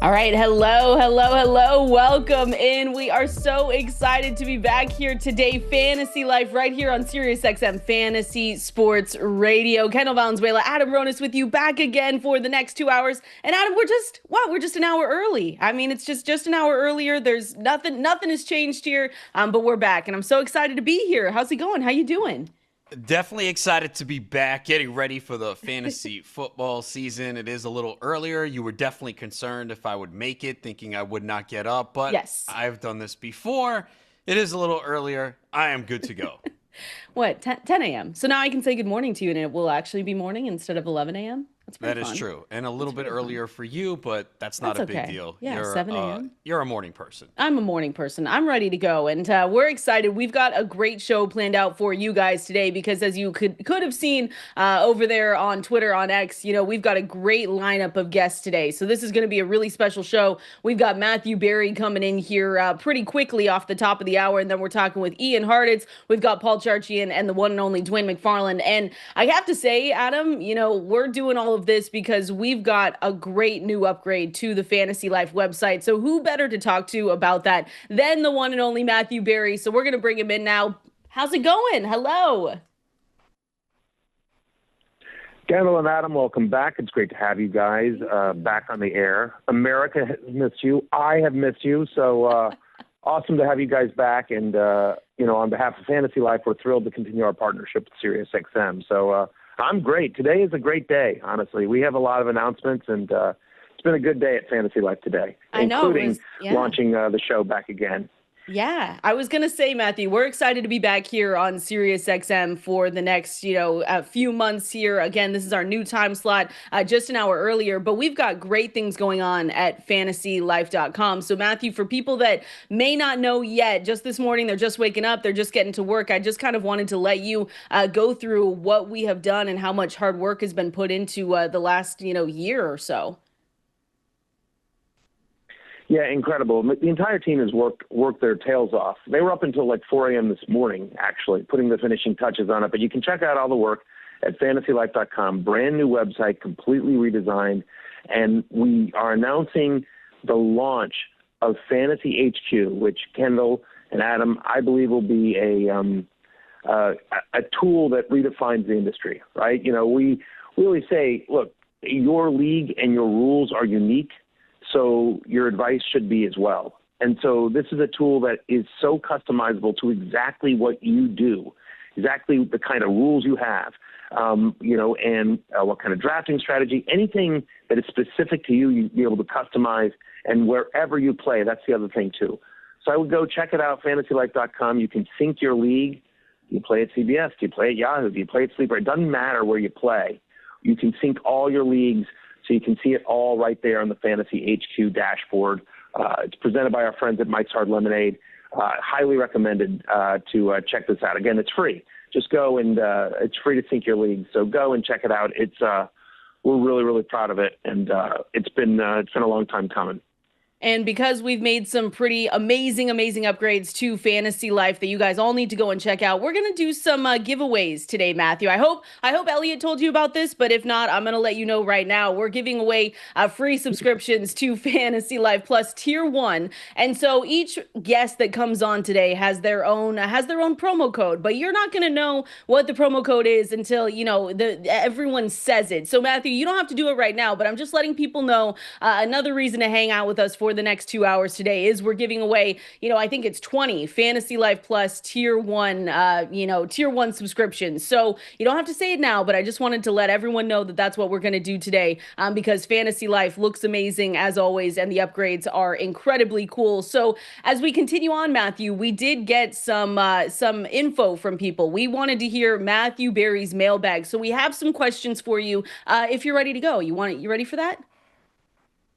All right. Hello, hello, hello. Welcome in. We are so excited to be back here today. Fantasy Life right here on Sirius XM Fantasy Sports Radio. Kendall, Valenzuela, Adam Ronis with you back again for the next 2 hours. And Adam, we're just an hour early. I mean, it's just an hour earlier. There's nothing has changed here. But we're back and I'm so excited to be here. How's it going? How you doing? Definitely excited to be back, getting ready for the fantasy football season. It is a little earlier. You were definitely concerned if I would make it, thinking I would not get up, but yes. I've done this before. It is a little earlier. I am good to go. What, 10 a.m.? So now I can say good morning to you and it will actually be morning instead of 11 a.m.? That is true. And a little bit earlier for you, but that's not a big deal. Yeah, 7 a.m. You're a morning person. I'm a morning person. I'm ready to go. And we're excited. We've got a great show planned out for you guys today because as you could have seen over there on Twitter, on X, we've got a great lineup of guests today. So this is going to be a really special show. We've got Matthew Berry coming in here pretty quickly off the top of the hour. And then we're talking with Ian Hartitz. We've got Paul Charchian and the one and only Dwain McFarland. And I have to say, Adam, we're doing all of this because we've got a great new upgrade to the Fantasy Life website. So who better to talk to about that than the one and only Matthew Berry? So we're going to bring him in now. How's it going? Hello. Kendall and Adam, welcome back. It's great to have you guys back on the air. America has missed you. I have missed you. So awesome to have you guys back. And, on behalf of Fantasy Life, we're thrilled to continue our partnership with Sirius XM. So, I'm great. Today is a great day, honestly. We have a lot of announcements, and it's been a good day at Fantasy Life today, including launching the show back again. Yeah, I was going to say, Matthew, we're excited to be back here on Sirius XM for the next, a few months here. Again, this is our new time slot, just an hour earlier, but we've got great things going on at fantasylife.com. So Matthew, for people that may not know yet, just this morning, they're just waking up, they're just getting to work. I just kind of wanted to let you go through what we have done and how much hard work has been put into the last, year or so. Yeah, incredible. The entire team has worked their tails off. They were up until like 4 a.m. this morning, actually, putting the finishing touches on it. But you can check out all the work at fantasylife.com. Brand new website, completely redesigned. And we are announcing the launch of Fantasy HQ, which Kendall and Adam, I believe, will be a tool that redefines the industry, right? We really say, look, your league and your rules are unique. So your advice should be as well. And so this is a tool that is so customizable to exactly what you do, exactly the kind of rules you have, and what kind of drafting strategy, anything that is specific to you, you'd be able to customize. And wherever you play, that's the other thing too. So I would go check it out, fantasylife.com. You can sync your league. Do you play at CBS? Do you play at Yahoo? Do you play at Sleeper? It doesn't matter where you play. You can sync all your leagues. So you can see it all right there on the Fantasy HQ dashboard. It's presented by our friends at Mike's Hard Lemonade. Highly recommended to check this out. Again, it's free. Just go and it's free to sync your league. So go and check it out. It's we're really, really proud of it, and it's been a long time coming. And because we've made some pretty amazing upgrades to Fantasy Life that you guys all need to go and check out, we're going to do some giveaways today, Matthew. I hope Elliot told you about this, but if not, I'm going to let you know right now. We're giving away free subscriptions to Fantasy Life Plus Tier 1. And so each guest that comes on today has their own promo code, but you're not going to know what the promo code is until, everyone says it. So Matthew, you don't have to do it right now, but I'm just letting people know another reason to hang out with us for the next 2 hours today is we're giving away, I think it's 20 Fantasy Life Plus Tier 1, Tier 1 subscriptions. So you don't have to say it now, but I just wanted to let everyone know that that's what we're going to do today because Fantasy Life looks amazing as always, and the upgrades are incredibly cool. So as we continue on, Matthew, we did get some info from people. We wanted to hear Matthew Berry's mailbag. So we have some questions for you if you're ready to go. You ready for that?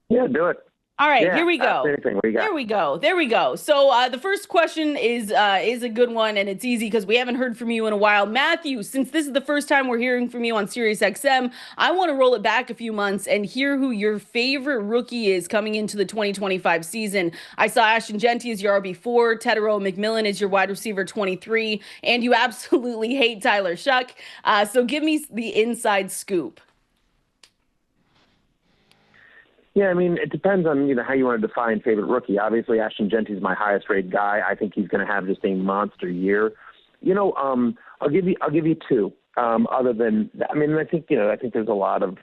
Yeah, do it. All right, here we go. There we go. So the first question is a good one, and it's easy because we haven't heard from you in a while. Matthew, since this is the first time we're hearing from you on Sirius XM, I want to roll it back a few months and hear who your favorite rookie is coming into the 2025 season. I saw Ashton Genty as your RB4, Tedero McMillan as your wide receiver 23, and you absolutely hate Tyler Shuck. So give me the inside scoop. Yeah, I mean, it depends on, how you want to define favorite rookie. Obviously, Ashton Genty's my highest rated guy. I think he's going to have just a monster year. I'll give you two. Other than, I think there's a lot of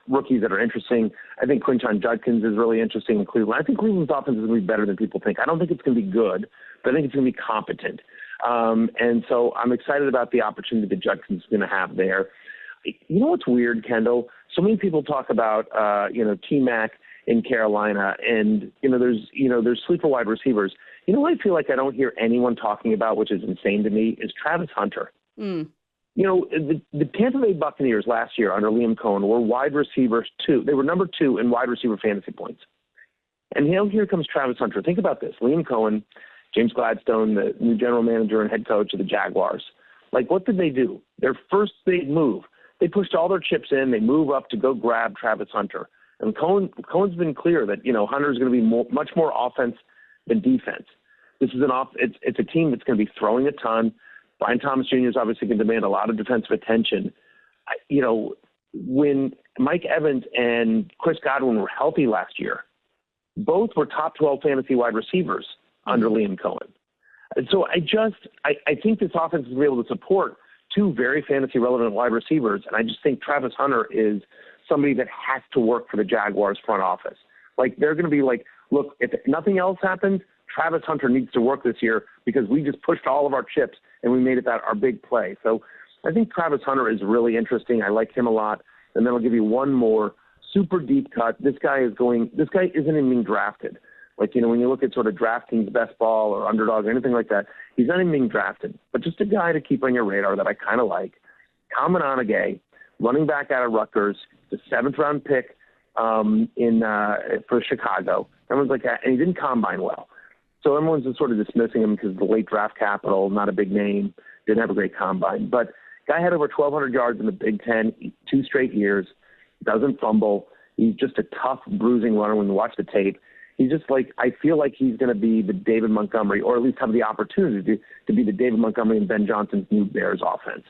rookies that are interesting. I think Quinshon Judkins is really interesting in Cleveland. I think Cleveland's offense is going to be better than people think. I don't think it's going to be good, but I think it's going to be competent. And so I'm excited about the opportunity that Judkins is going to have there. You know what's weird, Kendall? So many people talk about, T-Mac in Carolina, and, there's sleeper wide receivers. You know what I feel like I don't hear anyone talking about, which is insane to me, is Travis Hunter. Mm. The Tampa Bay Buccaneers last year under Liam Cohen were wide receivers 2. They were number 2 in wide receiver fantasy points. And here comes Travis Hunter. Think about this. Liam Cohen, James Gladstone, the new general manager and head coach of the Jaguars. Like, what did they do? Their first big move, they pushed all their chips in. They move up to go grab Travis Hunter. And Cohen's been clear that, Hunter's going to be much more offense than defense. This is it's a team that's going to be throwing a ton. Brian Thomas Jr. is obviously going to demand a lot of defensive attention. When Mike Evans and Chris Godwin were healthy last year, both were top 12 fantasy wide receivers under Liam Cohen. And so I think this offense is going to be able to support 2 very fantasy relevant wide receivers. And I just think Travis Hunter is somebody that has to work for the Jaguars front office. Like, they're going to be like, look, if nothing else happens, Travis Hunter needs to work this year because we just pushed all of our chips and we made it that our big play. So I think Travis Hunter is really interesting. I like him a lot. And then I'll give you one more super deep cut. This guy isn't even being drafted. Like, when you look at sort of DraftKings best ball or underdog or anything like that, he's not even being drafted. But just a guy to keep on your radar that I kind of like. Kamen Onegay, running back out of Rutgers, the 7th round pick for Chicago. Everyone's like, and he didn't combine well. So everyone's just sort of dismissing him because of the late draft capital, not a big name, didn't have a great combine. But guy had over 1,200 yards in the Big Ten 2 straight years, doesn't fumble. He's just a tough, bruising runner when you watch the tape. He's just like, I feel like he's going to be the David Montgomery, or at least have the opportunity to be the David Montgomery and Ben Johnson's new Bears offense.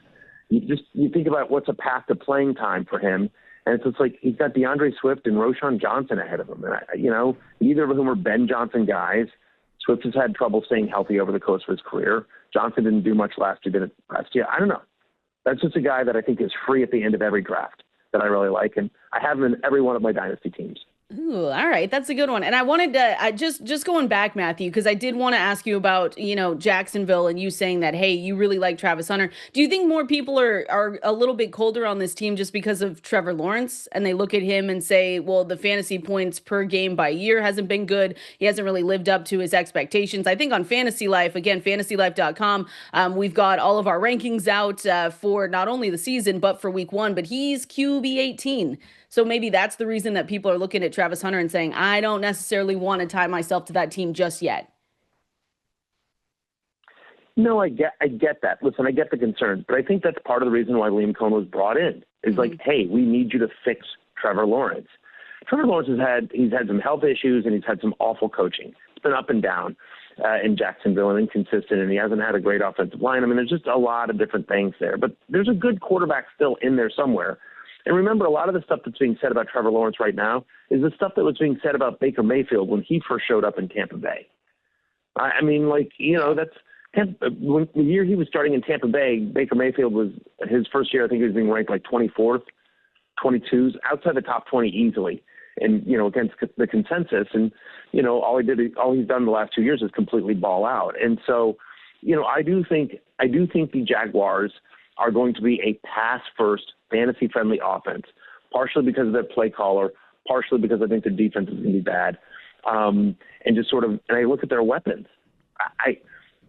You think about what's a path to playing time for him, and it's just like he's got DeAndre Swift and Roshan Johnson ahead of him. And, neither of whom are Ben Johnson guys. Swift has had trouble staying healthy over the course of his career. Johnson didn't do much last year. I don't know. That's just a guy that I think is free at the end of every draft that I really like, and I have him in every one of my dynasty teams. Ooh, all right. That's a good one. And I wanted to, just going back, Matthew, because I did want to ask you about, Jacksonville and you saying that, hey, you really like Travis Hunter. Do you think more people are a little bit colder on this team just because of Trevor Lawrence, and they look at him and say, well, the fantasy points per game by year hasn't been good. He hasn't really lived up to his expectations. I think on Fantasy Life, again, fantasylife.com, we've got all of our rankings out for not only the season, but for week 1, but he's QB 18. So maybe that's the reason that people are looking at Travis Hunter and saying, I don't necessarily want to tie myself to that team just yet. No, I get that. Listen, I get the concern, but I think that's part of the reason why Liam Cohen was brought in. Is like, hey, we need you to fix Trevor Lawrence. Trevor Lawrence he's had some health issues and he's had some awful coaching. It's been up and down in Jacksonville and inconsistent, and he hasn't had a great offensive line. I mean, there's just a lot of different things there, but there's a good quarterback still in there somewhere. And remember, a lot of the stuff that's being said about Trevor Lawrence right now is the stuff that was being said about Baker Mayfield when he first showed up in Tampa Bay. I mean, that's when the year he was starting in Tampa Bay, Baker Mayfield was his first year. I think he was being ranked like 24th, 22s, outside the top 20 easily, and against the consensus. And all he's done the last 2 years is completely ball out. And so, I do think the Jaguars are going to be a pass-first, fantasy-friendly offense, partially because of their play caller, partially because I think their defense is going to be bad. And I look at their weapons.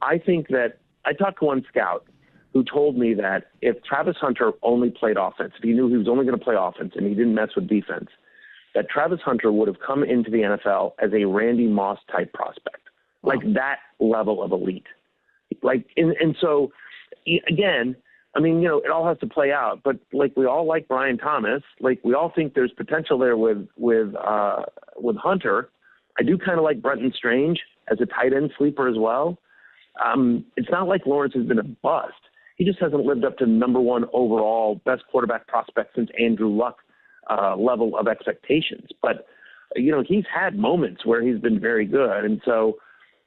I think that I talked to one scout who told me that if Travis Hunter only played offense, if he knew he was only going to play offense and he didn't mess with defense, that Travis Hunter would have come into the NFL as a Randy Moss-type prospect, like that level of elite. So, again, I mean, it all has to play out, but we all like Brian Thomas. We all think there's potential there with Hunter. I do kind of like Brenton Strange as a tight end sleeper as well. It's not like Lawrence has been a bust. He just hasn't lived up to number 1 overall best quarterback prospect since Andrew Luck level of expectations. But, he's had moments where he's been very good. And so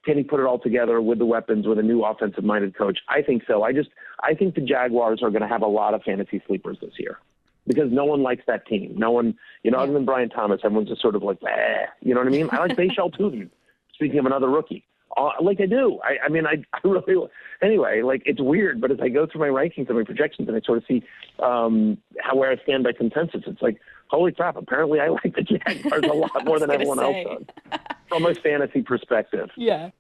can he put it all together with the weapons, with a new offensive-minded coach? I think so. I think the Jaguars are going to have a lot of fantasy sleepers this year because no one likes that team. No one, other than Brian Thomas, everyone's just sort of like, you know what I mean? I like Bashal Tootin, speaking of another rookie. Like I do. I really – anyway, it's weird, but as I go through my rankings and my projections and I sort of see where I stand by consensus, it's like, holy crap, apparently I like the Jaguars a lot more than everyone else does from a fantasy perspective. Yeah.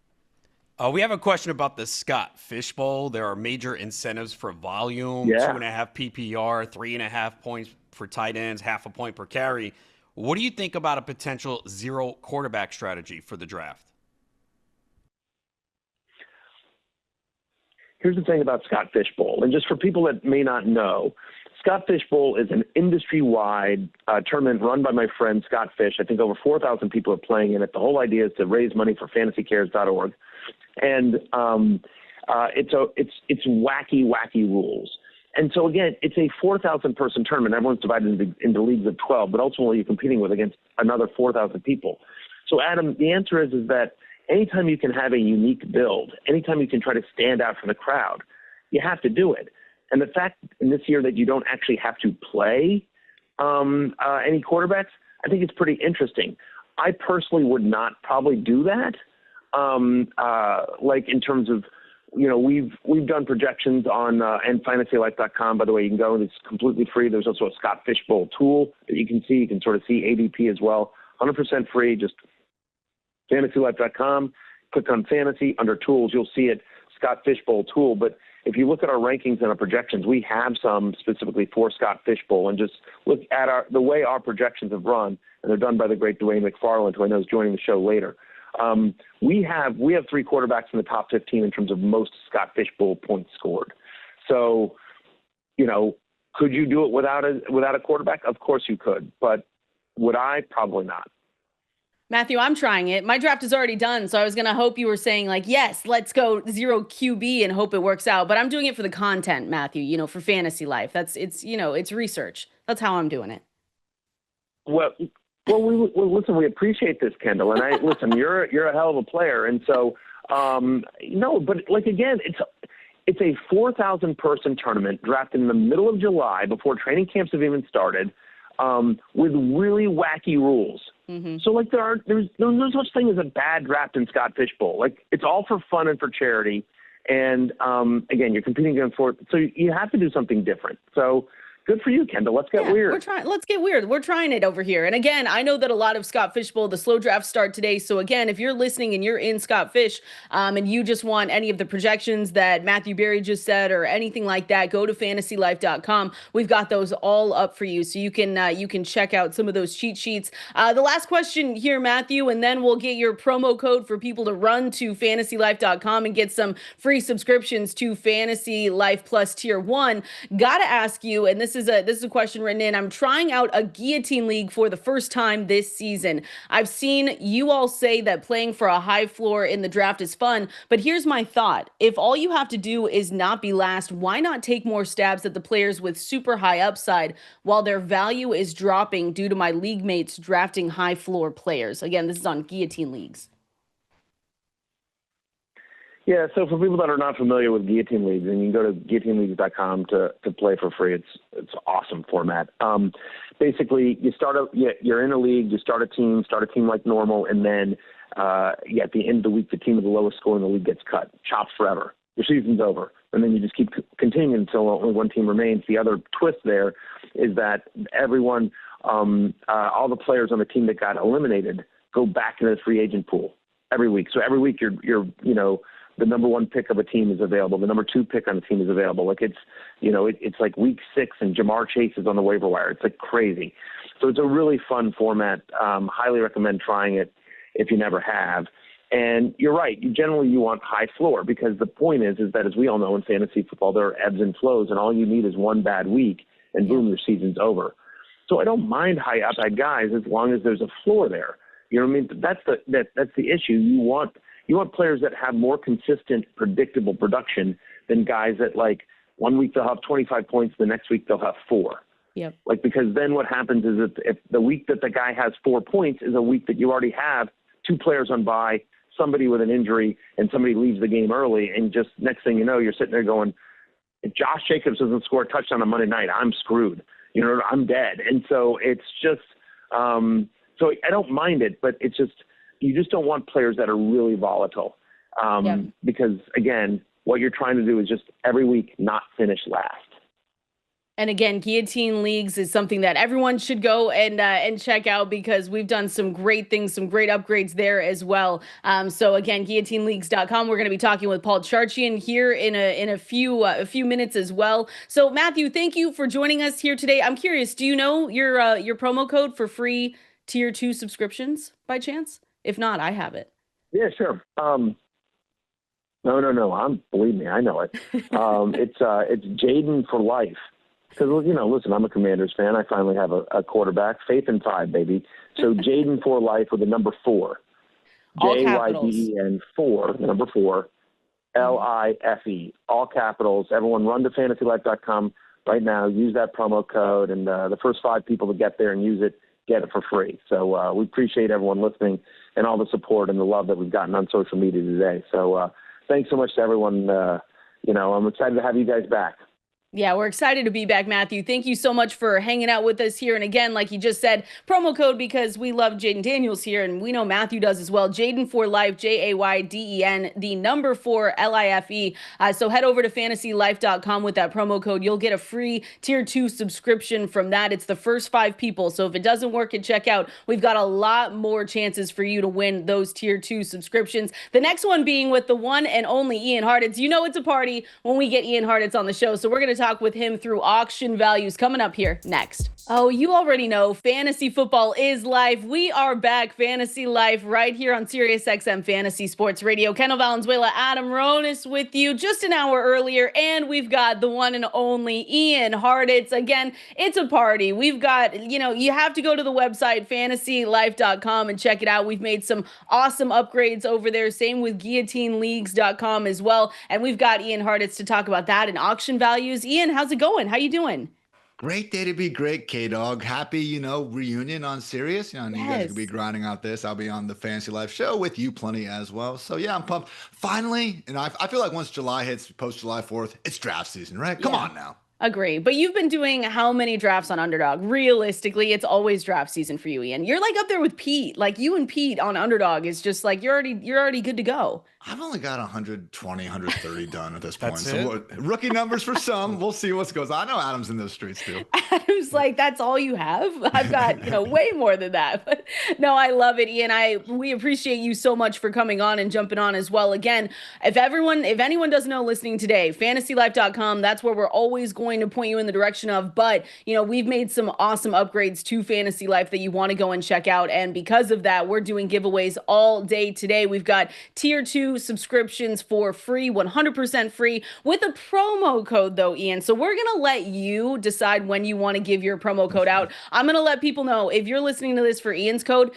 We have a question about the Scott Fish Bowl. There are major incentives for volume, 2.5 PPR, 3.5 points for tight ends, 0.5 point per carry. What do you think about a potential zero quarterback strategy for the draft? Here's the thing about Scott Fish Bowl, and just for people that may not know, Scott Fish Bowl is an industry-wide tournament run by my friend Scott Fish. I think over 4,000 people are playing in it. The whole idea is to raise money for fantasycares.org. And it's wacky rules. And so, again, it's a 4,000-person tournament. Everyone's divided into leagues of 12, but ultimately you're competing against another 4,000 people. So, Adam, the answer is that anytime you can have a unique build, anytime you can try to stand out from the crowd, you have to do it. And the fact in this year that you don't actually have to play any quarterbacks, I think it's pretty interesting. I personally would not probably do that. In terms of, we've done projections on and fantasylife.com. By the way, you can go and it's completely free. There's also a Scott Fish Bowl tool that you can see. You can sort of see ADP as well. 100% free. Just fantasylife.com. Click on fantasy under tools. You'll see it, Scott Fish Bowl tool. But if you look at our rankings and our projections, we have some specifically for Scott Fish Bowl, and just look at the way our projections have run, and they're done by the great Dwain McFarland, who I know is joining the show later. We have 3 quarterbacks in the top 15 in terms of most Scott Fish Bowl points scored. So, could you do it without a quarterback? Of course you could, but would I? Probably not. Matthew, I'm trying it. My draft is already done, so I was going to hope you were saying yes, let's go zero QB and hope it works out. But I'm doing it for the content, Matthew, for Fantasy Life. It's research. That's how I'm doing it. Well, listen, we appreciate this, Kendall. And listen, you're a hell of a player. And so, but again, it's a 4,000 person tournament drafted in the middle of July before training camps have even started, with really wacky rules. Mm-hmm. So there's no such thing as a bad draft in Scott Fish Bowl. It's all for fun and for charity. And again, you're competing against so you have to do something different. So good for you, Kendall. Let's get weird. Let's get weird. We're trying it over here. And again, I know that a lot of Scott Fish Bowl, the slow drafts start today. So again, if you're listening and you're in Scott Fish, and you just want any of the projections that Matthew Berry just said or anything like that, go to fantasylife.com. We've got those all up for you. So you can check out some of those cheat sheets. The last question here, Matthew, and then we'll get your promo code for people to run to fantasylife.com and get some free subscriptions to Fantasy Life Plus Tier 1. Gotta ask you, and this is a question written in. I'm trying out a Guillotine League for the first time this season. I've seen you all say that playing for a high floor in the draft is fun, but here's my thought. If all you have to do is not be last, why not take more stabs at the players with super high upside while their value is dropping due to my league mates drafting high floor players? Again, this is on Guillotine Leagues. Yeah, so for people that are not familiar with Guillotine Leagues, and you can go to guillotineleagues.com to play for free. It's an awesome format. Basically, you're in a league, you start a team like normal, and then at the end of the week, the team with the lowest score in the league gets cut, chopped forever. Your season's over, and then you just keep continuing until only one team remains. The other twist there is that everyone, all the players on the team that got eliminated go back into the free agent pool every week. So every week you're the number 1 pick of a team is available. The number 2 pick on the team is available. It's like week 6 and Jamar Chase is on the waiver wire. It's crazy. So it's a really fun format. Highly recommend trying it if you never have. And you're right. You want high floor because the point is that as we all know in fantasy football, there are ebbs and flows, and all you need is one bad week and boom, your season's over. So I don't mind high upside guys as long as there's a floor there. You know what I mean? That's the issue. You want players that have more consistent, predictable production than guys that 1 week they'll have 25 points, the next week they'll have 4. Yep. Like, because then what happens is if the week that the guy has 4 points is a week that you already have 2 players on bye, somebody with an injury, and somebody leaves the game early, and just next thing you know, you're sitting there going, if Josh Jacobs doesn't score a touchdown on Monday night, I'm screwed. I'm dead. And so it's just so I don't mind it, but it's just you just don't want players that are really volatile because, again, what you're trying to do is just every week not finish last. And again, Guillotine Leagues is something that everyone should go and check out because we've done some great things, some great upgrades there as well. So again, guillotineleagues.com. We're going to be talking with Paul Charchian here in a few minutes as well. So Matthew, thank you for joining us here today. I'm curious, do you know your promo code for free tier 2 subscriptions by chance? If not, I have it. Yeah, sure. No. Believe me, I know it. It's Jaden for life. Because, listen, I'm a Commanders fan. I finally have a quarterback. Faith in 5, baby. So Jaden for life with the number 4. Jayden 4, the number 4, LIFE. All capitals. Everyone run to fantasylife.com right now. Use that promo code. And the first 5 people to get there and use it, get it for free. So we appreciate everyone listening and all the support and the love that we've gotten on social media today. So thanks so much to everyone. I'm excited to have you guys back. Yeah, we're excited to be back, Matthew. Thank you so much for hanging out with us here. And again, like you just said, promo code because we love Jaden Daniels here, and we know Matthew does as well. Jaden for life, Jayden, the number 4, LIFE. So head over to fantasylife.com with that promo code. You'll get a free tier 2 subscription from that. It's the first 5 people. So if it doesn't work at checkout, we've got a lot more chances for you to win those tier 2 subscriptions. The next one being with the one and only Ian Hartitz. It's a party when we get Ian Hartitz on the show. So we're going to talk with him through auction values coming up here next. Oh, you already know fantasy football is life. We are back, Fantasy Life, right here on Sirius XM Fantasy Sports Radio. Kendall, Valenzuela, Adam Ronis with you just an hour earlier, and we've got the one and only Ian Hardit. Again, it's a party. We've got, you have to go to the website fantasylife.com and check it out. We've made some awesome upgrades over there. Same with guillotineleagues.com as well. And we've got Ian Hardit to talk about that and auction values. Ian, how's it going? How you doing? Great day to be great, K-Dog. Happy, reunion on Sirius. I know you guys could be grinding out this. I'll be on the Fantasy Life show with you plenty as well. So, yeah, I'm pumped. Finally, and I feel like once July hits, post July 4th, it's draft season, right? Come on now. Agree. But you've been doing how many drafts on Underdog? Realistically, it's always draft season for you, Ian. You're like up there with Pete. Like you and Pete on Underdog is just like you're already good to go. I've only got 120, 130 done at this point. So rookie numbers for some. We'll see what goes on. I know Adam's in those streets too. Adam's like, that's all you have? I've got, way more than that. But no, I love it, Ian. We appreciate you so much for coming on and jumping on as well. Again, if anyone doesn't know listening today, fantasylife.com, that's where we're always going to point you in the direction of. But, we've made some awesome upgrades to Fantasy Life that you want to go and check out. And because of that, we're doing giveaways all day today. We've got tier 2 subscriptions for free, 100% free with a promo code though, Ian. So we're going to let you decide when you want to give your promo code out. I'm going to let people know if you're listening to this for Ian's code,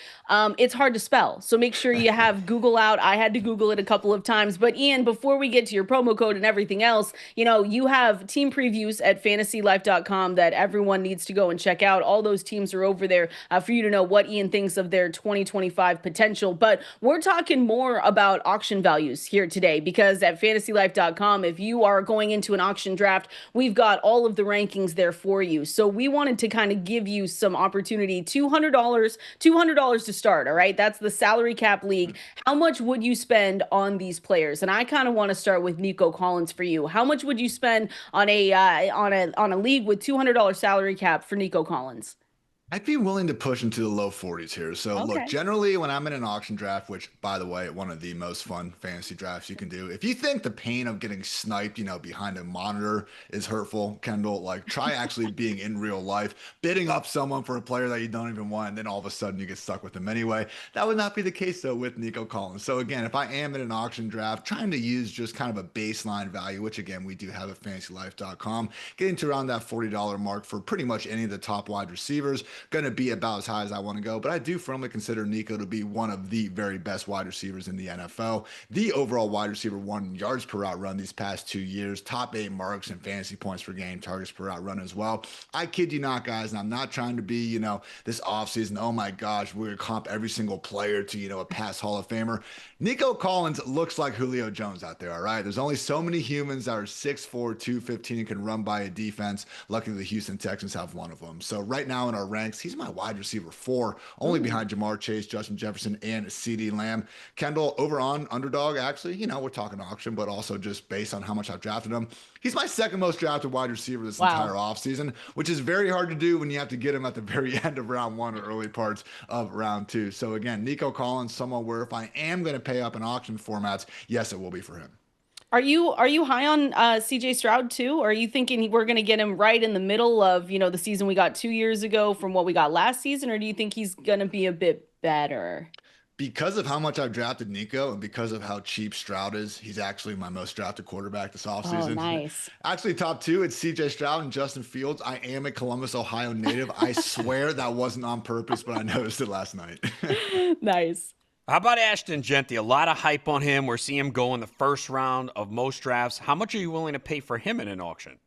it's hard to spell. So make sure you have Google out. I had to Google it a couple of times, but Ian, before we get to your promo code and everything else, you have team previews at fantasylife.com that everyone needs to go and check out. All those teams are over there for you to know what Ian thinks of their 2025 potential. But we're talking more about auction values here today because at fantasylife.com, if you are going into an auction draft, we've got all of the rankings there for you. So we wanted to kind of give you some opportunity, $200 to start. All right. That's the salary cap league. How much would you spend on these players? And I kind of want to start with Nico Collins for you. How much would you spend on a league with $200 salary cap for Nico Collins? I'd be willing to push into the low 40s here. So look, generally when I'm in an auction draft, which by the way, one of the most fun fantasy drafts you can do, if you think the pain of getting sniped, behind a monitor is hurtful, Kendall, like try actually being in real life, bidding up someone for a player that you don't even want, and then all of a sudden you get stuck with them anyway. That would not be the case though with Nico Collins. So again, if I am in an auction draft, trying to use just kind of a baseline value, which again, we do have at fantasylife.com, getting to around that $40 mark for pretty much any of the top wide receivers. going to be about as high as I want to go. But I do firmly consider Nico to be one of the very best wide receivers in the NFL. The overall wide receiver 1 yards per route run these past 2 years, top 8 marks and fantasy points per game, targets per route run as well. I kid you not, guys, and I'm not trying to be, this offseason, oh my gosh, we're going to comp every single player to, a past Hall of Famer. Nico Collins looks like Julio Jones out there, all right? There's only so many humans that are 6'4", 215 and can run by a defense. Luckily, the Houston Texans have one of them. So right now in our ranks, he's my wide receiver 4, only behind Jamar Chase, Justin Jefferson, and CeeDee Lamb. Kendall over on underdog, actually, we're talking auction, but also just based on how much I've drafted him. He's my second most drafted wide receiver this entire offseason, which is very hard to do when you have to get him at the very end of round 1 or early parts of round 2. So again, Nico Collins, someone where if I am going to pay up in auction formats, yes, it will be for him. Are you high on CJ Stroud too? Or are you thinking we're going to get him right in the middle of, the season we got 2 years ago from what we got last season? Or do you think he's going to be a bit better? Because of how much I've drafted Nico and because of how cheap Stroud is, he's actually my most drafted quarterback this offseason. Oh, nice. Actually, top 2, it's CJ Stroud and Justin Fields. I am a Columbus, Ohio native. I swear that wasn't on purpose, but I noticed it last night. Nice. How about Ashton Jeanty? A lot of hype on him. We're seeing him go in the first round of most drafts. How much are you willing to pay for him in an auction?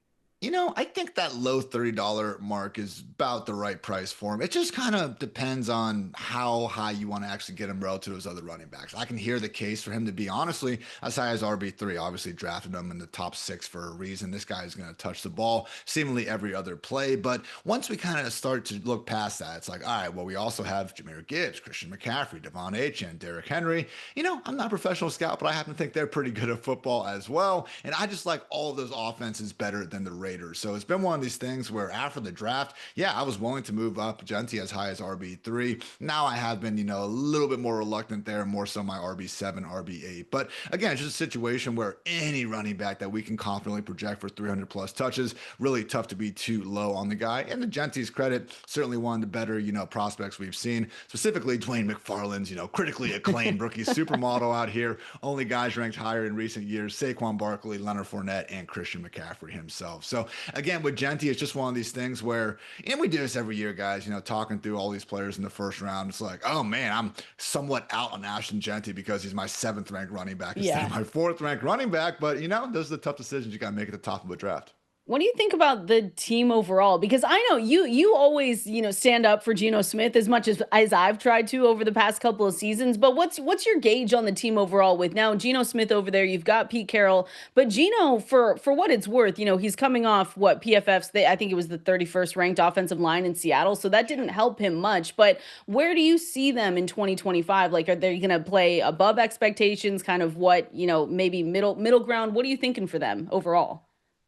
I think that low $30 mark is about the right price for him. It just kind of depends on how high you want to actually get him relative to those other running backs. I can hear the case for him to be honestly as high as RB3. Obviously drafted him in the top 6 for a reason. This guy is going to touch the ball seemingly every other play. But once we kind of start to look past that, it's like, all right, well, we also have Jahmyr Gibbs, Christian McCaffrey, Devon Achane, Derrick Henry. I'm not a professional scout, but I happen to think they're pretty good at football as well. And I just like all of those offenses better than the Raiders. So it's been one of these things where after the draft, I was willing to move up Jeanty as high as RB3. Now I have been, a little bit more reluctant there, more so my RB7, RB8. But again, it's just a situation where any running back that we can confidently project for 300 plus touches, really tough to be too low on the guy. And to Jeanty's credit, certainly one of the better, prospects we've seen, specifically Dwain McFarland's, critically acclaimed rookie supermodel out here. Only guys ranked higher in recent years, Saquon Barkley, Leonard Fournette, and Christian McCaffrey himself. So again, with Jeanty, it's just one of these things where, and we do this every year, guys, talking through all these players in the first round. It's like, oh man, I'm somewhat out on Ashton Jeanty because he's my 7th ranked running back instead of my 4th ranked running back. But, those are the tough decisions you got to make at the top of a draft. What do you think about the team overall? Because I know you always, stand up for Geno Smith as much as I've tried to over the past couple of seasons. But what's your gauge on the team overall with now Geno Smith over there? You've got Pete Carroll, but Geno, for what it's worth, he's coming off what PFF's, I think it was the 31st ranked offensive line in Seattle. So that didn't help him much. But where do you see them in 2025? Like, are they going to play above expectations? Kind of what, maybe middle ground? What are you thinking for them overall?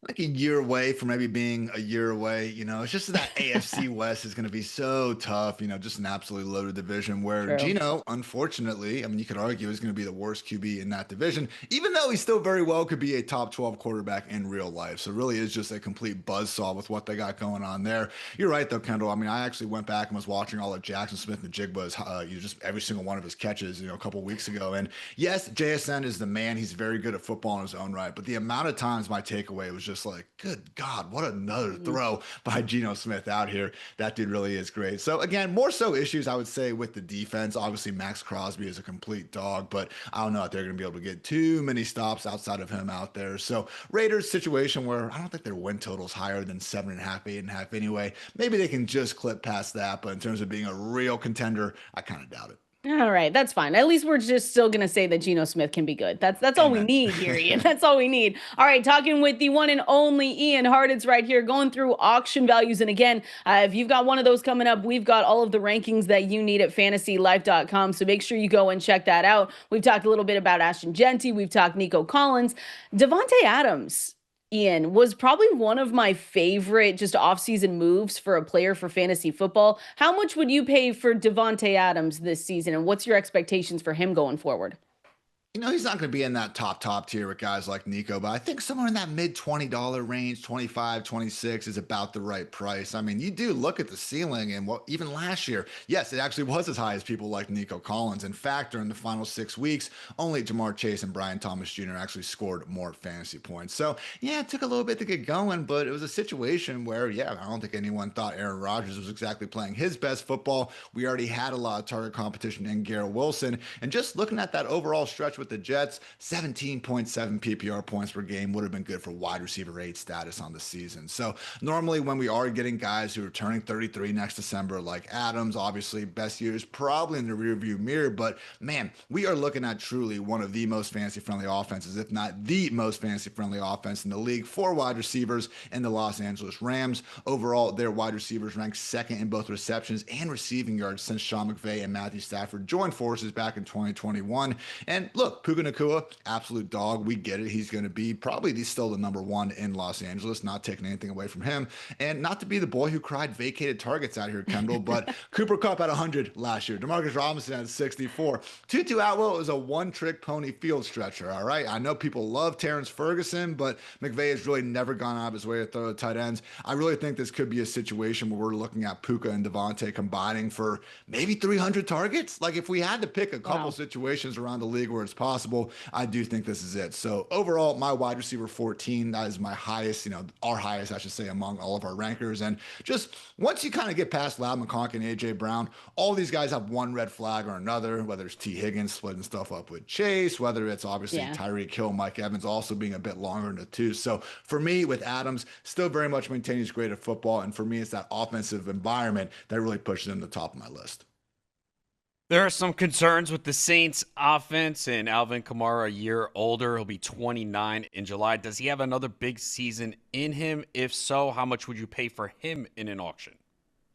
Like a year away from maybe being a year away, it's just that AFC West is going to be so tough, just an absolutely loaded division where Geno, unfortunately, you could argue is going to be the worst QB in that division, even though he still very well could be a top 12 quarterback in real life. So it really is just a complete buzzsaw with what they got going on there. You're right though, Kendall. I actually went back and was watching all of Jackson Smith and Jigba's, just every single one of his catches, a couple weeks ago. And yes, JSN is the man. He's very good at football in his own right. But the amount of times my takeaway was just like, good God, what another throw by Geno Smith out here. That dude really is great. So again, more so issues I would say with the defense. Obviously, Max Crosby is a complete dog, but I don't know if they're going to be able to get too many stops outside of him out there. So Raiders situation where I don't think their win total is higher than 7.5, 8.5 anyway. Maybe they can just clip past that, but in terms of being a real contender, I kind of doubt it. All right, that's fine. At least we're just still going to say that Geno Smith can be good. That's all we need here, Ian. That's all we need. All right, talking with the one and only Ian Harditz right here, going through auction values. And again, if you've got one of those coming up, we've got all of the rankings that you need at fantasylife.com. So make sure you go and check that out. We've talked a little bit about Ashton Jeanty. We've talked Nico Collins. Davante Adams, Ian, was probably one of my favorite just offseason moves for a player for fantasy football. How much would you pay for Davante Adams this season, and what's your expectations for him going forward? He's not going to be in that top tier with guys like Nico, but I think somewhere in that mid $20 range, 25, 26 is about the right price. I mean, you do look at the ceiling and what even last year, yes, it actually was as high as people like Nico Collins. In fact, during the final 6 weeks, only Jamar Chase and Brian Thomas Jr. actually scored more fantasy points. So, yeah, it took a little bit to get going, but it was a situation where, yeah, I don't think anyone thought Aaron Rodgers was exactly playing his best football. We already had a lot of target competition in Garrett Wilson. And just looking at that overall stretch with the Jets, 17.7 PPR points per game would have been good for wide receiver 8 status on the season. So normally when we are getting guys who are turning 33 next December, like Adams, obviously best years probably in the rearview mirror, but man, we are looking at truly one of the most fantasy-friendly offenses, if not the most fantasy-friendly offense in the league for wide receivers in the Los Angeles Rams. Overall, their wide receivers ranked second in both receptions and receiving yards since Sean McVay and Matthew Stafford joined forces back in 2021. And look, Puka Nacua, absolute dog. We get it. He's going to be probably still the number one in Los Angeles, not taking anything away from him. And not to be the boy who cried vacated targets out here, Kendall, but Cooper Kupp had 100 last year. Demarcus Robinson had 64. Tutu Atwell is a one-trick pony field stretcher, all right? I know people love Terrence Ferguson, but McVay has really never gone out of his way to throw the tight ends. I really think this could be a situation where we're looking at Puka and Devontae combining for maybe 300 targets. Like if we had to pick a couple situations around the league where it's possible, I do think this is it. So overall, my wide receiver 14, that is my highest, our highest, I should say, among all of our rankers. And just once you kind of get past Loud McConkey and AJ Brown, all these guys have one red flag or another, whether it's T. Higgins splitting stuff up with Chase, whether it's obviously Tyreek Hill, Mike Evans also being a bit longer in the two. So for me, with Adams, still very much maintaining his grade of football. And for me, it's that offensive environment that really pushes him to the top of my list. There are some concerns with the Saints offense and Alvin Kamara, a year older. He'll be 29 in July. Does he have another big season in him? If so, how much would you pay for him in an auction?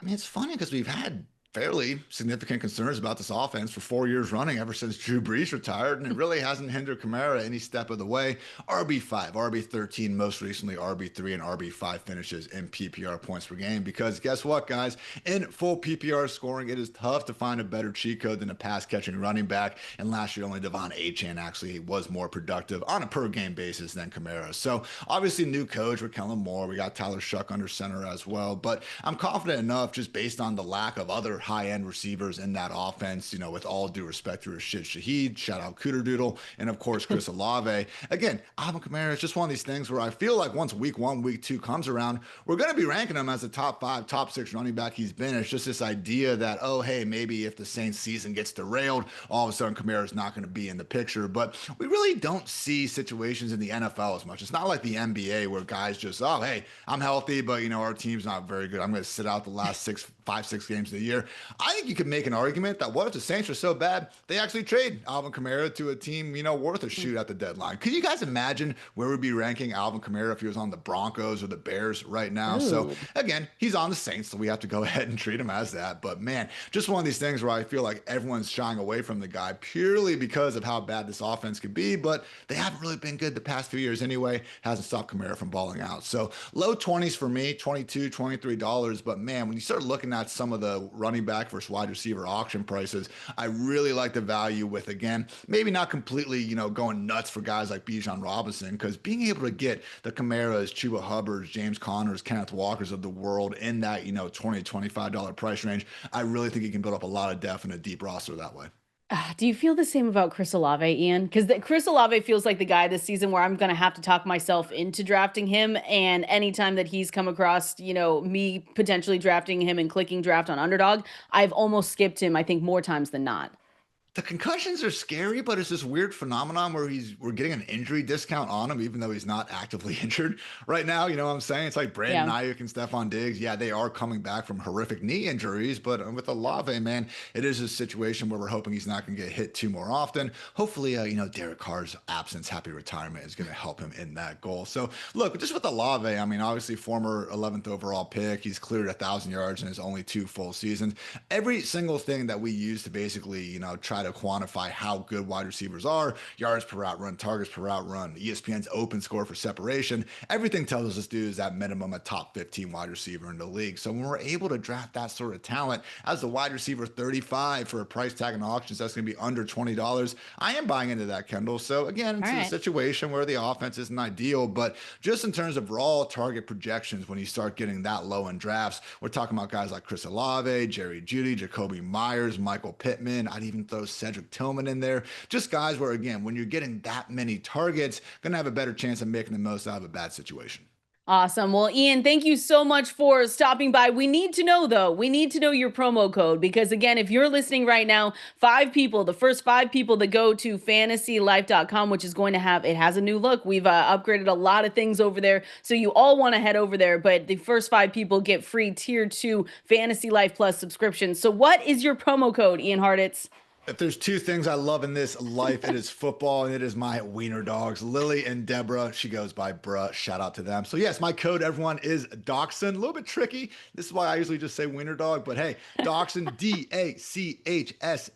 I mean, it's funny because we've had fairly significant concerns about this offense for 4 years running ever since Drew Brees retired, and it really hasn't hindered Kamara any step of the way. RB5, RB13, most recently RB3 and RB5 finishes in PPR points per game, because guess what, guys? In full PPR scoring, it is tough to find a better cheat code than a pass-catching running back, and last year only Devon Achane actually was more productive on a per-game basis than Kamara. So obviously new coach with Kellen Moore, we got Tyler Shuck under center as well, but I'm confident enough just based on the lack of other high-end receivers in that offense, with all due respect to Rashid Shaheed, shout out Cooter Doodle, and of course Chris Olave. Again, Alvin Kamara is just one of these things where I feel like once week 1, week 2 comes around, we're going to be ranking him as a top 5, top 6 running back he's been. It's just this idea that, oh, hey, maybe if the Saints season gets derailed, all of a sudden Kamara is not going to be in the picture. But we really don't see situations in the NFL as much. It's not like the NBA where guys just, oh, hey, I'm healthy, but, our team's not very good. I'm going to sit out the last 5-6 games of the year. I think you could make an argument that what if the Saints are so bad, they actually trade Alvin Kamara to a team, worth a shoot at the deadline. Could you guys imagine where we'd be ranking Alvin Kamara if he was on the Broncos or the Bears right now? Ooh. So again, he's on the Saints, so we have to go ahead and treat him as that. But man, just one of these things where I feel like everyone's shying away from the guy purely because of how bad this offense could be, but they haven't really been good the past few years anyway. Hasn't stopped Kamara from balling out. So low 20s for me, $22, $23. But man, when you start looking at some of the running back versus wide receiver auction prices, I really like the value with, again, maybe not completely, going nuts for guys like Bijan Robinson, because being able to get the Kamaras, Chuba Hubbards, James Connors, Kenneth Walkers of the world in that, $20, $25 price range, I really think you can build up a lot of depth and a deep roster that way. Do you feel the same about Chris Olave, Ian? Because Chris Olave feels like the guy this season where I'm going to have to talk myself into drafting him. And anytime that he's come across, me potentially drafting him and clicking draft on Underdog, I've almost skipped him, I think, more times than not. The concussions are scary, but it's this weird phenomenon where we're getting an injury discount on him, even though he's not actively injured right now. You know what I'm saying? It's like Brandon Ayuk and Stephon Diggs. Yeah, they are coming back from horrific knee injuries, but with Olave, man, it is a situation where we're hoping he's not going to get hit too more often. Hopefully, Derek Carr's absence, happy retirement is going to help him in that goal. So look, just with Olave, I mean, obviously former 11th overall pick, he's cleared 1,000 yards in his only 2 full seasons. Every single thing that we use to basically, try to to quantify how good wide receivers are, yards per route run, targets per route run, ESPN's open score for separation. Everything tells us this dude is at minimum a top 15 wide receiver in the league. So when we're able to draft that sort of talent as a wide receiver 35 for a price tag in auctions that's going to be under $20, I am buying into that, Kendall. So again, it's a situation where the offense isn't ideal, but just in terms of raw target projections, when you start getting that low in drafts, we're talking about guys like Chris Olave, Jerry Jeudy, Jacoby Myers, Michael Pittman. I'd even throw Cedric Tillman in there. Just guys where, again, when you're getting that many targets, going to have a better chance of making the most out of a bad situation. Awesome. Well, Ian, thank you so much for stopping by. We need to know, though, we need to know your promo code because, again, if you're listening right now, the first 5 people that go to fantasylife.com, which is going to it has a new look. We've upgraded a lot of things over there. So you all want to head over there. But the first 5 people get free tier 2 Fantasy Life Plus subscription. So what is your promo code, Ian Hartitz? If there's 2 things I love in this life, it is football and it is my wiener dogs, Lily and Deborah. She goes by Bruh. Shout out to them. So yes, my code, everyone, is Dachshund. A little bit tricky. This is why I usually just say wiener dog, but hey, Dachshund, DACHSHUND.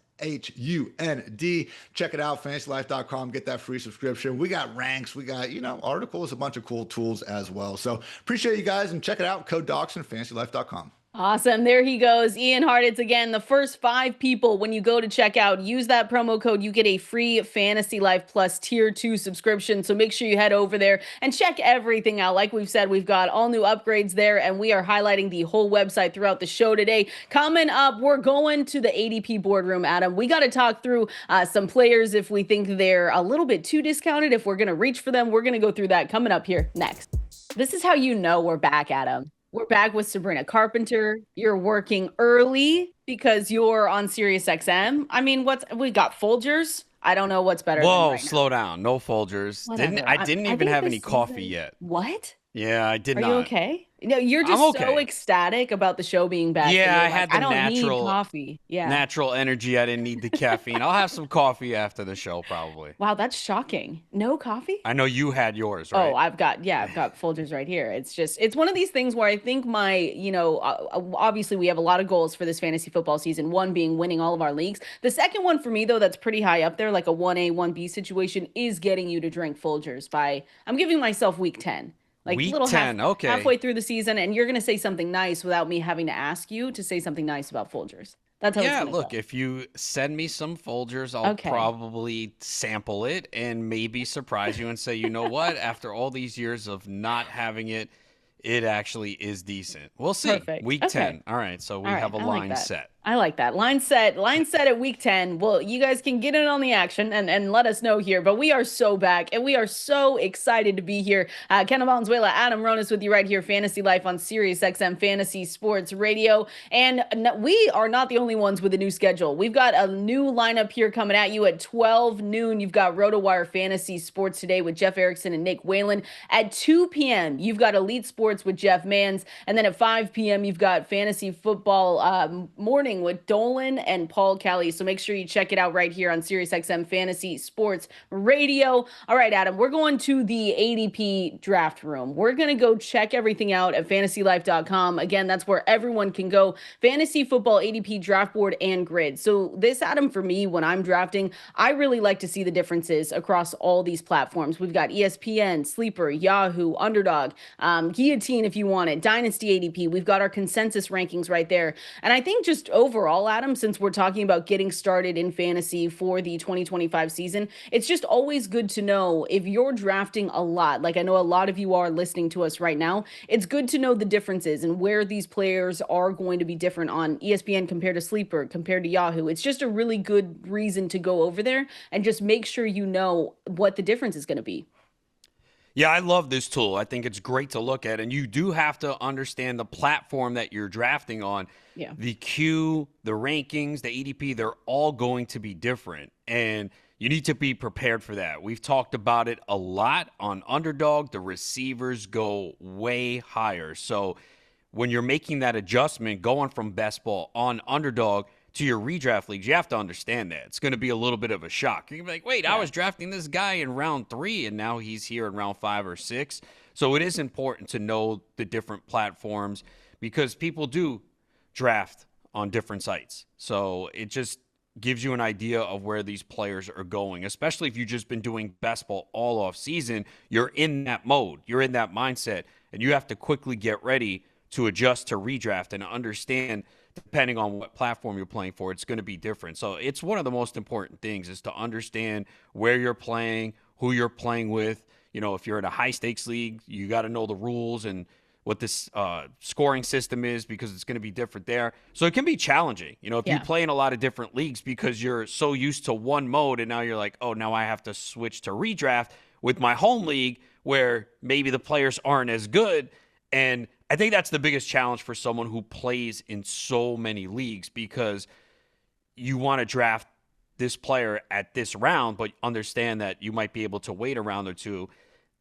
Check it out, fantasylife.com. Get that free subscription. We got ranks. We got, articles, a bunch of cool tools as well. So appreciate you guys and check it out. Code Dachshund, fantasylife.com. Awesome. There he goes. Ian Hartitz again. The first 5 people, when you go to checkout, use that promo code. You get a free Fantasy Life Plus tier 2 subscription. So make sure you head over there and check everything out. Like we've said, we've got all new upgrades there, and we are highlighting the whole website throughout the show today. Coming up, we're going to the ADP boardroom, Adam. We got to talk through some players if we think they're a little bit too discounted. If we're going to reach for them, we're going to go through that coming up here next. This is how you know we're back, Adam. We're back with Sabrina Carpenter. You're working early because you're on Sirius XM. I mean, we got Folgers. I don't know what's better. Whoa, than right slow now. down. No Folgers. Whatever. I didn't even have any coffee yet. What? Yeah, I did not. not. Are you okay? No, you're just so ecstatic about the show being back. Yeah, I had the I don't natural need coffee. Yeah. Natural energy. I didn't need the caffeine. I'll have some coffee after the show, probably. Wow, that's shocking. No coffee? I know you had yours, right? Oh, I've got Folgers right here. It's one of these things where I think obviously we have a lot of goals for this fantasy football season. One being winning all of our leagues. The second one for me, though, that's pretty high up there, like a 1A, 1B situation, is getting you to drink Folgers I'm giving myself week 10. Like week little 10, okay. Halfway through the season, and you're going to say something nice without me having to ask you to say something nice about Folgers. That's how it's going to go. If you send me some Folgers, I'll probably sample it and maybe surprise you and say, you know what? After all these years of not having it, it actually is decent. We'll see. Perfect. Week 10. All right, so we have a line set. I like that. Line set at week 10. Well, you guys can get in on the action and let us know here. But we are so back, and we are so excited to be here. Kendall, Valenzuela, Adam, Ronis with you right here, Fantasy Life on Sirius XM Fantasy Sports Radio. And we are not the only ones with a new schedule. We've got a new lineup here coming at you at 12 noon. You've got RotoWire Fantasy Sports Today with Jeff Erickson and Nick Whalen. At 2 p.m., you've got Elite Sports with Jeff Mans. And then at 5 p.m., you've got Fantasy Football Morning with Dolan and Paul Kelly. So make sure you check it out right here on Sirius XM Fantasy Sports Radio. All right, Adam, we're going to the ADP draft room. We're going to go check everything out at fantasylife.com. Again, that's where everyone can go. Fantasy football ADP draft board and grid. So this, Adam, for me, when I'm drafting, I really like to see the differences across all these platforms. We've got ESPN, Sleeper, Yahoo, Underdog, Guillotine if you want it, Dynasty ADP. We've got our consensus rankings right there. And I think just overall, Adam, since we're talking about getting started in fantasy for the 2025 season, it's just always good to know if you're drafting a lot, like I know a lot of you are listening to us right now, it's good to know the differences and where these players are going to be different on ESPN compared to Sleeper, compared to Yahoo. It's just a really good reason to go over there and just make sure you know what the difference is going to be. Yeah, I love this tool. I think it's great to look at, and you do have to understand the platform that you're drafting on. Yeah. The Q, the rankings, the ADP, they're all going to be different, and you need to be prepared for that. We've talked about it a lot on Underdog. The receivers go way higher. So when you're making that adjustment, going from best ball on Underdog to your redraft leagues, you have to understand that. It's going to be a little bit of a shock. You're going to be like, wait, I was drafting this guy in round 3, and now he's here in round 5 or 6. So it is important to know the different platforms because people do draft on different sites. So it just gives you an idea of where these players are going, especially if you've just been doing best ball all off season. You're in that mode, you're in that mindset, and you have to quickly get ready to adjust to redraft and understand, depending on what platform you're playing for, it's going to be different. So it's one of the most important things is to understand where you're playing, who you're playing with. You know, if you're in a high stakes league, you got to know the rules and what this scoring system is, because it's going to be different there. So it can be challenging, you know, if you play in a lot of different leagues because you're so used to one mode and now you're like, oh, now I have to switch to redraft with my home league where maybe the players aren't as good. And I think that's the biggest challenge for someone who plays in so many leagues, because you want to draft this player at this round, but understand that you might be able to wait a round or two.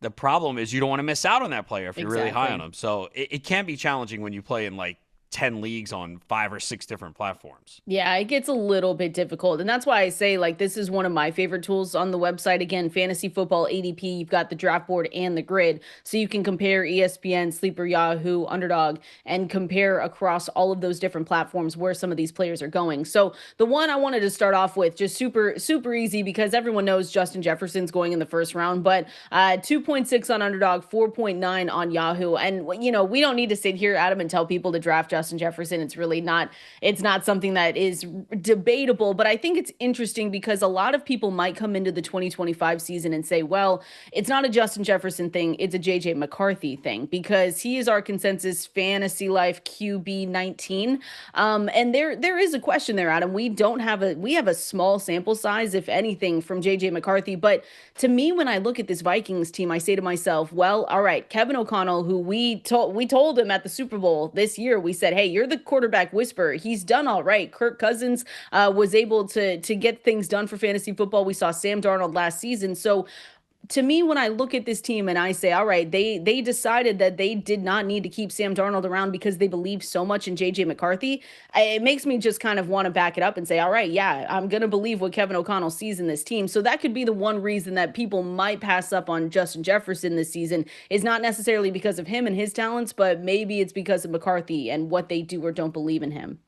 The problem is you don't want to miss out on that player if you're really high on him. So it can be challenging when you play in like 10 leagues on 5 or 6 different platforms. Yeah, it gets a little bit difficult. And that's why I say, like, this is one of my favorite tools on the website. Again, Fantasy Football ADP, you've got the draft board and the grid. So you can compare ESPN, Sleeper, Yahoo, Underdog, and compare across all of those different platforms where some of these players are going. So the one I wanted to start off with, just super easy, because everyone knows Justin Jefferson's going in the first round, but 2.6 on Underdog, 4.9 on Yahoo. And, you know, we don't need to sit here, Adam, and tell people to draft Justin Jefferson. It's really not, it's not something that is debatable, but I think it's interesting because a lot of people might come into the 2025 season and say, well, it's not a Justin Jefferson thing, it's a JJ McCarthy thing, because he is our consensus fantasy life QB 19. And there is a question there, Adam. We have a small sample size, if anything, from JJ McCarthy. But to me, when I look at this Vikings team, I say to myself, well, all right, Kevin O'Connell, who we told him at the Super Bowl this year, we said, hey, you're the quarterback whisperer. He's done all right. Kirk Cousins was able to get things done for fantasy football. We saw Sam Darnold last season. So to me, when I look at this team and I say, all right, they decided that they did not need to keep Sam Darnold around because they believe so much in JJ McCarthy, it makes me just kind of want to back it up and say, all right, yeah, I'm going to believe what Kevin O'Connell sees in this team. So that could be the one reason that people might pass up on Justin Jefferson this season, is not necessarily because of him and his talents, but maybe it's because of McCarthy and what they do or don't believe in him.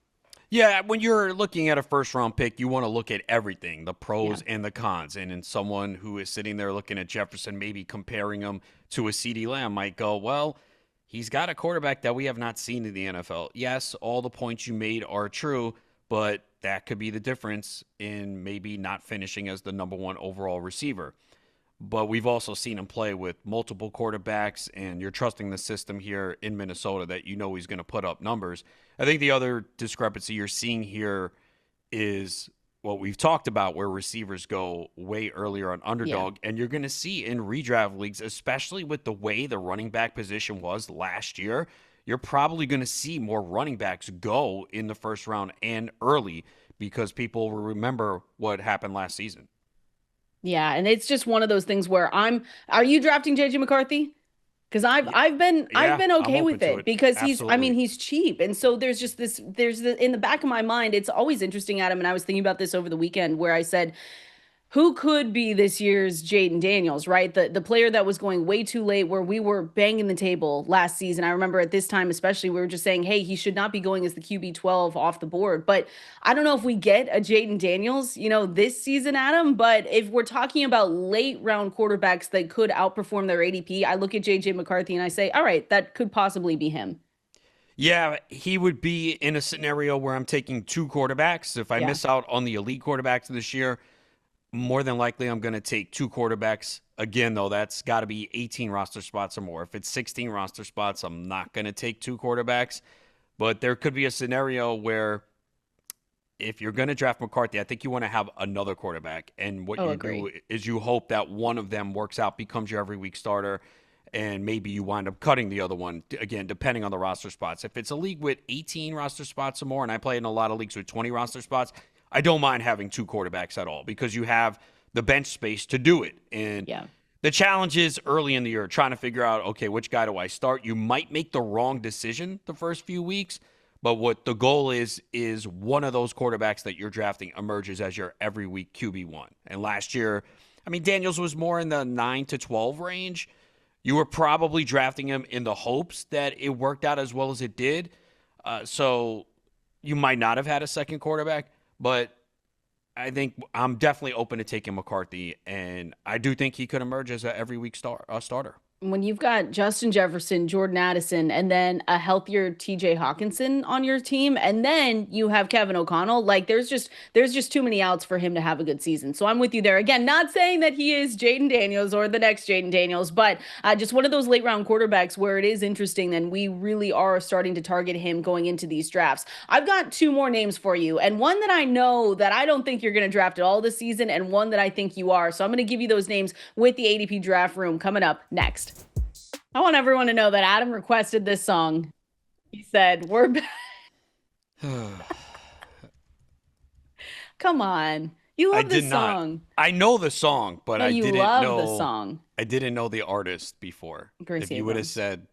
Yeah, when you're looking at a first-round pick, you want to look at everything, the pros and the cons. And in someone who is sitting there looking at Jefferson, maybe comparing him to a CeeDee Lamb, might go, well, he's got a quarterback that we have not seen in the NFL. Yes, all the points you made are true, but that could be the difference in maybe not finishing as the number 1 overall receiver. But we've also seen him play with multiple quarterbacks, and you're trusting the system here in Minnesota that you know he's going to put up numbers. I think the other discrepancy you're seeing here is what we've talked about, where receivers go way earlier on Underdog, and you're going to see in redraft leagues, especially with the way the running back position was last year, you're probably going to see more running backs go in the first round and early, because people will remember what happened last season. Yeah, and it's just one of those things where are you drafting JJ McCarthy? Because I've been okay with it because he's cheap. And so there's in the back of my mind, it's always interesting, Adam, and I was thinking about this over the weekend where I said, who could be this year's Jaden Daniels, right? The player that was going way too late, where we were banging the table last season. I remember at this time, especially, we were just saying, hey, he should not be going as the QB 12 off the board. But I don't know if we get a Jaden Daniels, this season, Adam. But if we're talking about late round quarterbacks that could outperform their ADP, I look at JJ McCarthy and I say, all right, that could possibly be him. Yeah, he would be in a scenario where I'm taking 2 quarterbacks. If I miss out on the elite quarterbacks this year, more than likely, I'm going to take 2 quarterbacks. Again, though, that's got to be 18 roster spots or more. If it's 16 roster spots, I'm not going to take 2 quarterbacks. But there could be a scenario where if you're going to draft McCarthy, I think you want to have another quarterback. And what you do is you hope that one of them works out, becomes your every week starter, and maybe you wind up cutting the other one, again, depending on the roster spots. If it's a league with 18 roster spots or more, and I play in a lot of leagues with 20 roster spots, I don't mind having 2 quarterbacks at all, because you have the bench space to do it. And the challenge is early in the year trying to figure out, okay, which guy do I start? You might make the wrong decision the first few weeks, but what the goal is one of those quarterbacks that you're drafting emerges as your every week QB1. And last year, Daniels was more in the 9 to 12 range. You were probably drafting him in the hopes that it worked out as well as it did. So you might not have had a second quarterback. But I think I'm definitely open to taking McCarthy, and I do think he could emerge as a every week starter. When you've got Justin Jefferson, Jordan Addison, and then a healthier TJ Hawkinson on your team, and then you have Kevin O'Connell, like there's just too many outs for him to have a good season. So I'm with you there. Again, not saying that he is Jaden Daniels or the next Jaden Daniels, but just one of those late round quarterbacks where it is interesting. Then we really are starting to target him going into these drafts. I've got two more names for you, and one that I know that I don't think you're going to draft at all this season, and one that I think you are. So I'm going to give you those names with the ADP draft room coming up next. I want everyone to know that Adam requested this song. He said, we're back. Come on. You love this song. I know the song, but I didn't know the song. I didn't know the artist before. Gracie if you would have said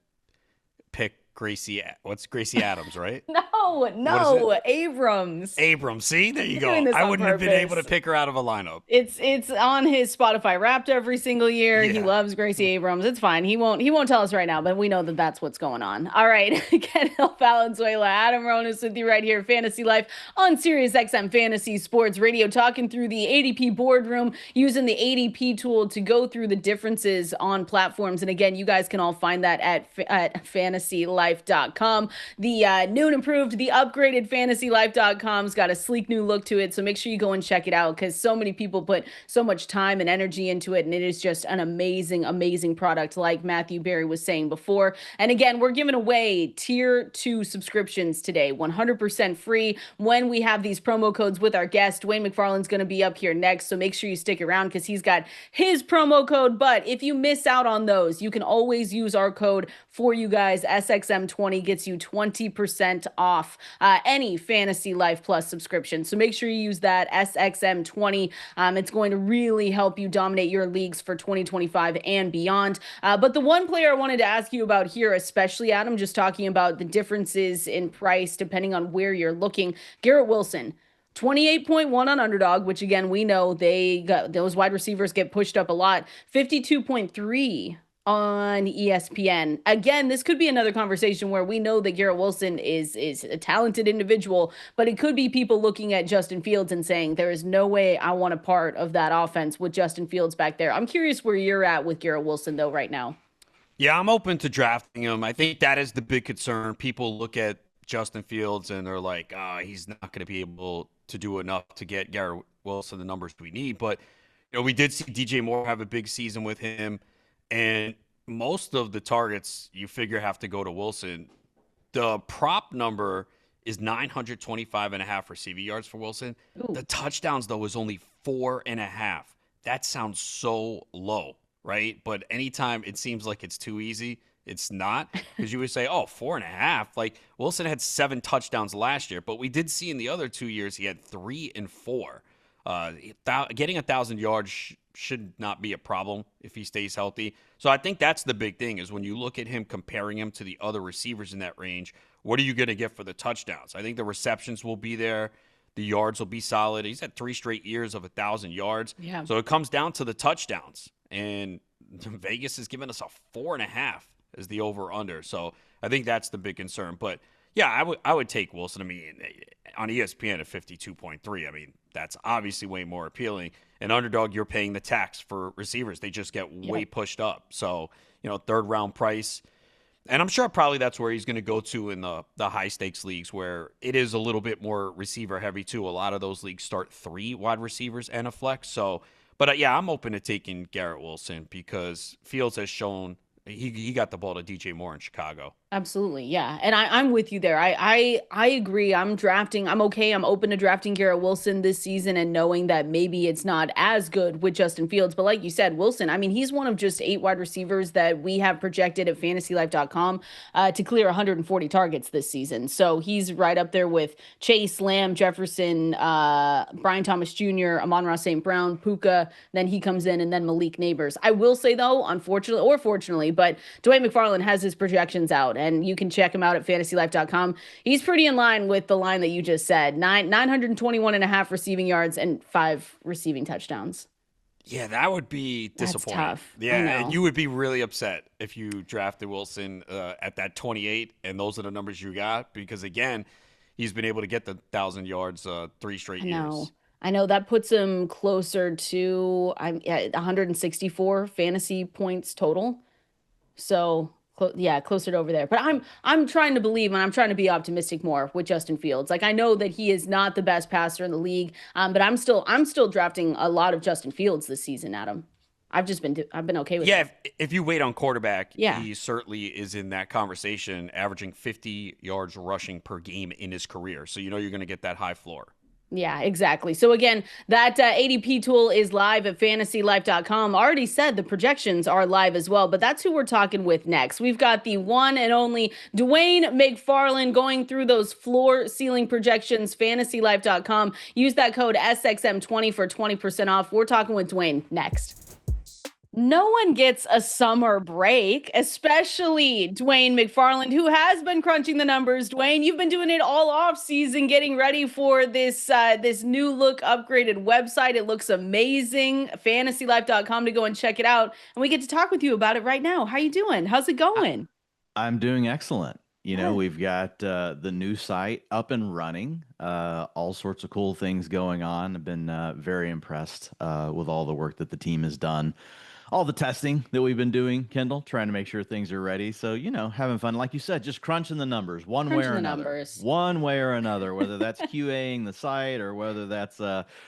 pick Gracie, what's Gracie Adams, right? No, Abrams. Abrams. See, there you go. I wouldn't have been able to pick her out of a lineup. It's on his Spotify Wrapped every single year. Yeah. He loves Gracie Abrams. It's fine. He won't tell us right now, but we know that that's what's going on. All right, Kendall, Valenzuela, Adam Ronis with you right here, Fantasy Life on Sirius XM Fantasy Sports Radio, talking through the ADP boardroom, using the ADP tool to go through the differences on platforms. And again, you guys can all find that at fantasylife.com. The new and improved, the upgraded fantasylife.com's got a sleek new look to it. So make sure you go and check it out, because so many people put so much time and energy into it. And it is just an amazing, amazing product, like Matthew Berry was saying before. And again, we're giving away tier 2 subscriptions today, 100% free, when we have these promo codes with our guest. Dwain McFarland's going to be up here next. So make sure you stick around, because he's got his promo code. But if you miss out on those, you can always use our code for you guys. SXM20 gets you 20% off any Fantasy Life Plus subscription. So make sure you use that SXM20. It's going to really help you dominate your leagues for 2025 and beyond. But the one player I wanted to ask you about here, especially Adam, just talking about the differences in price depending on where you're looking, Garrett Wilson. 28.1 on Underdog, which again, we know those wide receivers get pushed up a lot. 52.3 on ESPN. Again, this could be another conversation where we know that Garrett Wilson is a talented individual, but it could be people looking at Justin Fields and saying, there is no way I want a part of that offense with Justin Fields back there. I'm curious where you're at with Garrett Wilson, though, right now. Yeah, I'm open to drafting him. I think that is the big concern. People look at Justin Fields and they're like, he's not going to be able to do enough to get Garrett Wilson the numbers we need. But we did see DJ Moore have a big season with him. And most of the targets you figure have to go to Wilson. The prop number is 925.5 receiving yards for Wilson. Ooh. The touchdowns, though, is only 4.5. That sounds so low, right? But anytime it seems like it's too easy, it's not. Because you would say, 4.5. Like, Wilson had 7 touchdowns last year, but we did see in the other 2 years he had 3 and 4. Getting 1,000 yards should not be a problem if he stays healthy. So I think that's the big thing, is when you look at him, comparing him to the other receivers in that range, what are you going to get for the touchdowns? I think the receptions will be there. The yards will be solid. He's had 3 straight years of 1,000 yards. Yeah. So it comes down to the touchdowns. And Vegas has given us a 4.5 as the over-under. So I think that's the big concern. But yeah, I would take Wilson. I mean, on ESPN at 52.3, I mean, that's obviously way more appealing. And Underdog, you're paying the tax for receivers. They just get way pushed up. So, third round price. And I'm sure probably that's where he's going to go to in the high stakes leagues, where it is a little bit more receiver heavy too. A lot of those leagues start 3 wide receivers and a flex. So, but yeah, I'm open to taking Garrett Wilson, because Fields has shown he got the ball to DJ Moore in Chicago. Absolutely. Yeah. And I'm with you there. I agree. I'm okay. I'm open to drafting Garrett Wilson this season, and knowing that maybe it's not as good with Justin Fields. But like you said, Wilson, I mean, he's one of just 8 wide receivers that we have projected at fantasylife.com to clear 140 targets this season. So he's right up there with Chase, Lamb, Jefferson, Brian Thomas Jr., Amon-Ra St. Brown, Puka. Then he comes in, and then Malik Neighbors. I will say, though, unfortunately or fortunately, but Dwain McFarland has his projections out, and you can check him out at fantasylife.com. He's pretty in line with the line that you just said. 921.5 receiving yards and 5 receiving touchdowns. Yeah, that would be disappointing. That's tough. Yeah, and you would be really upset if you drafted Wilson at that 28, and those are the numbers you got, because again, he's been able to get the 1,000 yards 3 straight years. I know that puts him closer to I'm at 164 fantasy points total. So yeah, closer to over there. But I'm trying to believe and I'm trying to be optimistic more with Justin Fields. Like I know that he is not the best passer in the league, but I'm still drafting a lot of Justin Fields this season, Adam. I've been okay with Yeah, it. if you wait on quarterback, Yeah. he certainly is in that conversation, averaging 50 yards rushing per game in his career. So you know you're going to get that high floor. Yeah, exactly. So again, that ADP tool is live at fantasylife.com. Already said the projections are live as well, but that's who we're talking with next. We've got the one and only Dwain McFarland going through those floor ceiling projections, fantasylife.com. Use that code SXM20 for 20% off. We're talking with Dwain next. No one gets a summer break, especially Dwain McFarland, who has been crunching the numbers. Dwain, you've been doing it all off season, getting ready for this new look upgraded website. It looks amazing. Fantasylife.com to go and check it out. And we get to talk with you about it right now. How you doing? How's it going? I'm doing excellent. Good. We've got the new site up and running, all sorts of cool things going on. I've been very impressed with all the work that the team has done, all the testing that we've been doing, Kendall, trying to make sure things are ready. So, having fun. Like you said, just crunching the numbers Crunching the numbers. one way or another, whether that's QAing the site or whether that's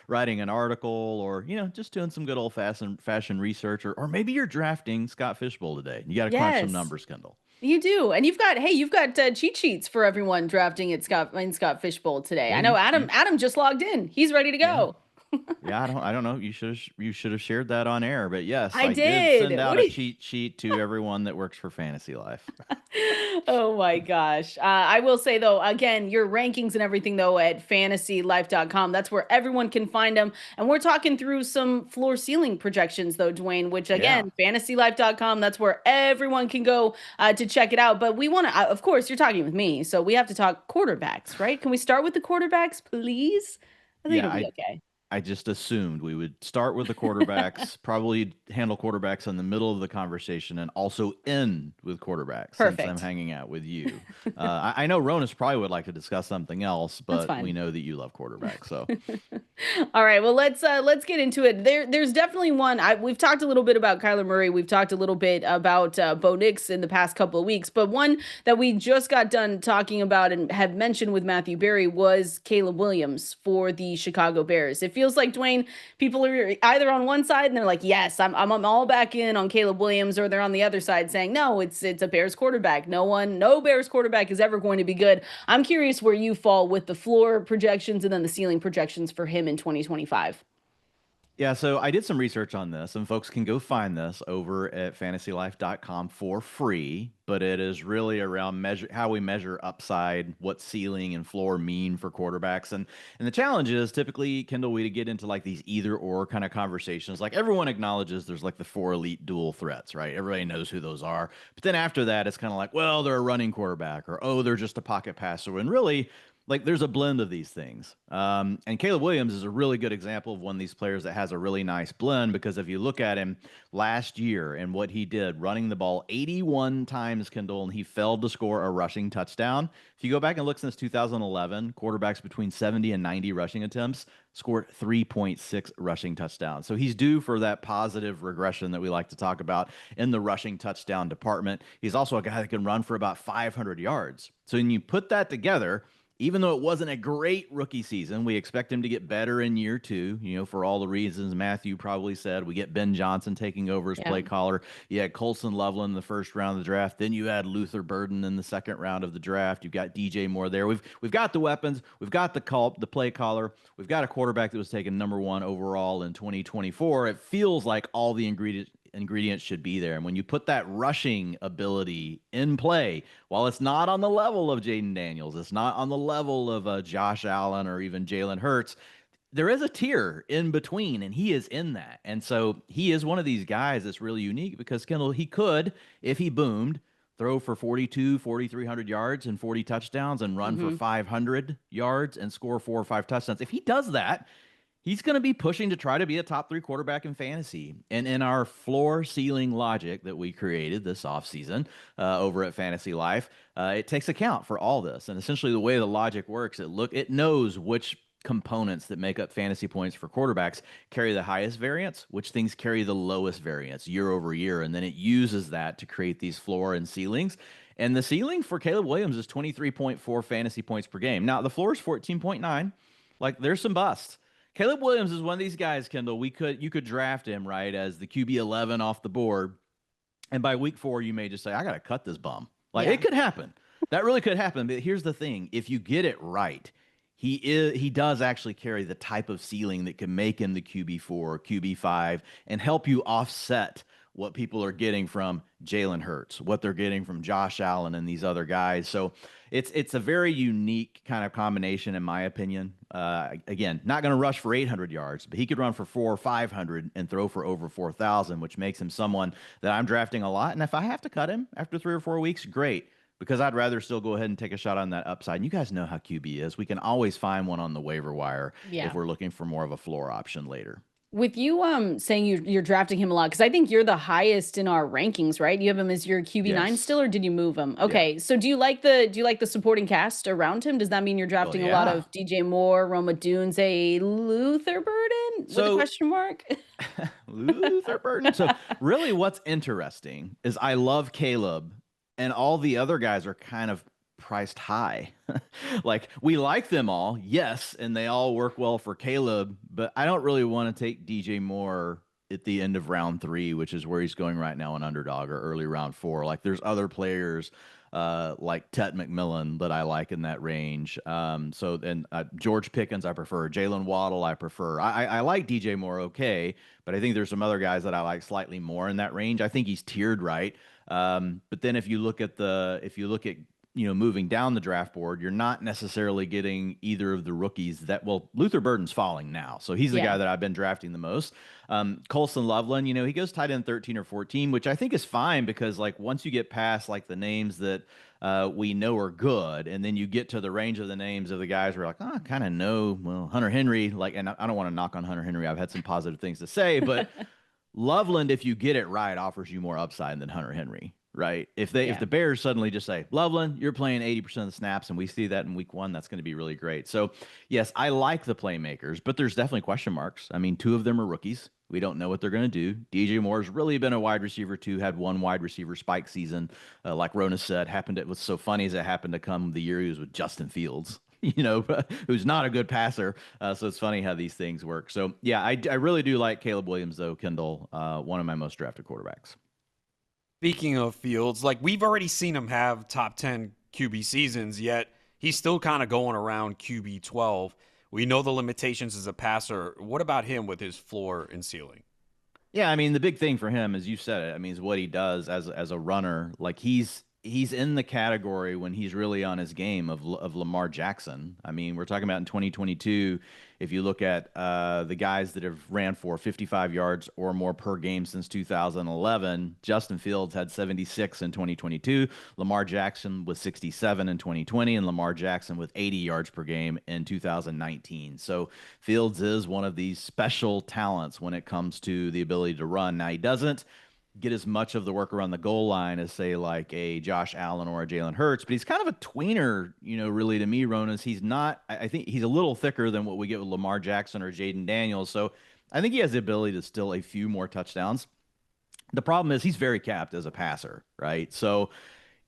writing an article or, just doing some good old fashion research or maybe you're drafting Scott Fishbowl today. You got to crunch some numbers, Kendall. You do. And you've got cheat sheets for everyone drafting at Scott Fishbowl today. I know Adam just logged in. He's ready to go. Yeah, I don't know. You should have shared that on air, but yes, I did send out a cheat sheet to everyone that works for Fantasy Life. Oh my gosh. I will say though, again, your rankings and everything though at fantasylife.com. That's where everyone can find them. And we're talking through some floor ceiling projections though, Dwain, which again, fantasylife.com, that's where everyone can go to check it out. But we want to, of course, you're talking with me, so we have to talk quarterbacks, right? Can we start with the quarterbacks, please? I think it'll be okay. I just assumed we would start with the quarterbacks, probably handle quarterbacks in the middle of the conversation, and also end with quarterbacks. Perfect. Since I'm hanging out with you. I know Ronis probably would like to discuss something else, but we know that you love quarterbacks. So, all right. Well, let's get into it. There's definitely one. We've talked a little bit about Kyler Murray. We've talked a little bit about Bo Nix in the past couple of weeks, but one that we just got done talking about and have mentioned with Matthew Berry was Caleb Williams for the Chicago Bears. If feels like, Dwain, people are either on one side and they're like, yes, I'm all back in on Caleb Williams, or they're on the other side saying, no, it's a Bears quarterback. No Bears quarterback is ever going to be good. I'm curious where you fall with the floor projections and then the ceiling projections for him in 2025. Yeah, so I did some research on this, and folks can go find this over at fantasylife.com for free, but it is really around how we measure upside, what ceiling and floor mean for quarterbacks. And the challenge is typically, Kendall, we get into like these either or kind of conversations. Like everyone acknowledges there's like the 4 elite dual threats, right? Everybody knows who those are. But then after that, it's kind of like, well, they're a running quarterback, or, oh, they're just a pocket passer. And really, like there's a blend of these things. And Caleb Williams is a really good example of one of these players that has a really nice blend, because if you look at him last year and what he did running the ball 81 times, Kendall, and he failed to score a rushing touchdown. If you go back and look since 2011, quarterbacks between 70 and 90 rushing attempts scored 3.6 rushing touchdowns. So he's due for that positive regression that we like to talk about in the rushing touchdown department. He's also a guy that can run for about 500 yards. So when you put that together, even though it wasn't a great rookie season, we expect him to get better in year 2, for all the reasons Matthew probably said. We get Ben Johnson taking over as play caller. You had Colson Loveland in the first round of the draft. Then you had Luther Burden in the second round of the draft. You've got DJ Moore there. We've got the weapons. We've got the play caller. We've got a quarterback that was taken number 1 overall in 2024. It feels like all the ingredients should be there. And when you put that rushing ability in play, while it's not on the level of Jaden Daniels, it's not on the level of Josh Allen or even Jalen Hurts, there is a tier in between, and he is in that. And so he is one of these guys that's really unique because, Kendall, he could, if he boomed, throw for 4,300 yards and 40 touchdowns and run for 500 yards and score 4 or 5 touchdowns. If he does that, he's going to be pushing to try to be a top 3 quarterback in fantasy. And in our floor ceiling logic that we created this offseason over at Fantasy Life, it takes account for all this. And essentially the way the logic works, it knows which components that make up fantasy points for quarterbacks carry the highest variance, which things carry the lowest variance year over year. And then it uses that to create these floor and ceilings. And the ceiling for Caleb Williams is 23.4 fantasy points per game. Now, the floor is 14.9. Like, there's some busts. Caleb Williams is one of these guys, Kendall. You could draft him, right, as the QB 11 off the board. And by week 4, you may just say, I got to cut this bum. Like, it could happen. That really could happen. But here's the thing. If you get it right, he does actually carry the type of ceiling that can make him the QB4, QB5, and help you offset what people are getting from Jalen Hurts, what they're getting from Josh Allen and these other guys. So it's a very unique kind of combination, in my opinion. Again, not going to rush for 800 yards, but he could run for 400 or 500 and throw for over 4,000, which makes him someone that I'm drafting a lot. And if I have to cut him after 3 or 4 weeks, great, because I'd rather still go ahead and take a shot on that upside. And you guys know how QB is. We can always find one on the waiver wire if we're looking for more of a floor option later. With you saying you're drafting him a lot, because I think you're the highest in our rankings, right? You have him as your QB9 still, or did you move him? Okay, so do you like the supporting cast around him? Does that mean you're drafting a lot of DJ Moore, Roma Dunze, Luther Burden with a question mark? Luther Burden. So really, what's interesting is I love Caleb, and all the other guys are kind of priced high. Like, we like them all, yes, and they all work well for Caleb, but I don't really want to take DJ Moore at the end of round 3, which is where he's going right now in underdog, or early round 4. Like, there's other players like Tet McMillan that I like in that range. George Pickens I prefer. Jalen Waddle I prefer. I like DJ Moore, okay, but I think there's some other guys that I like slightly more in that range. I think he's tiered right. But then if you look at moving down the draft board, you're not necessarily getting either of the rookies Luther Burden's falling now. So he's the guy that I've been drafting the most. Colson Loveland, he goes tight end 13 or 14, which I think is fine, because like once you get past like the names that we know are good, and then you get to the range of the names of the guys we're like, I kind of know, well, Hunter Henry, like, and I don't want to knock on Hunter Henry. I've had some positive things to say, but Loveland, if you get it right, offers you more upside than Hunter Henry. Right. If the Bears suddenly just say, Loveland, you're playing 80% of the snaps, and we see that in week 1, that's going to be really great. So yes, I like the playmakers, but there's definitely question marks. I mean, 2 of them are rookies. We don't know what they're going to do. DJ Moore's really been a wide receiver too, had 1 wide receiver spike season. Like Ronis said, it was so funny as it happened to come the year he was with Justin Fields, who's not a good passer. So it's funny how these things work. So yeah, I really do like Caleb Williams though, Kendall, one of my most drafted quarterbacks. Speaking of Fields, like, we've already seen him have top 10 QB seasons, yet he's still kind of going around QB 12. We know the limitations as a passer. What about him with his floor and ceiling? Yeah, I mean, the big thing for him, as you said it, I mean, is what he does as a runner. Like, he's in the category when he's really on his game of Lamar Jackson. I mean, we're talking about in 2022, if you look at the guys that have ran for 55 yards or more per game since 2011, Justin Fields had 76 in 2022, Lamar Jackson was 67 in 2020, and Lamar Jackson with 80 yards per game in 2019. So Fields is one of these special talents when it comes to the ability to run. Now, he doesn't get as much of the work around the goal line as, say, like a Josh Allen or a Jalen Hurts, but he's kind of a tweener, really, to me, Ronas. He's not, I think he's a little thicker than what we get with Lamar Jackson or Jaden Daniels. So I think he has the ability to still a few more touchdowns. The problem is he's very capped as a passer, right? So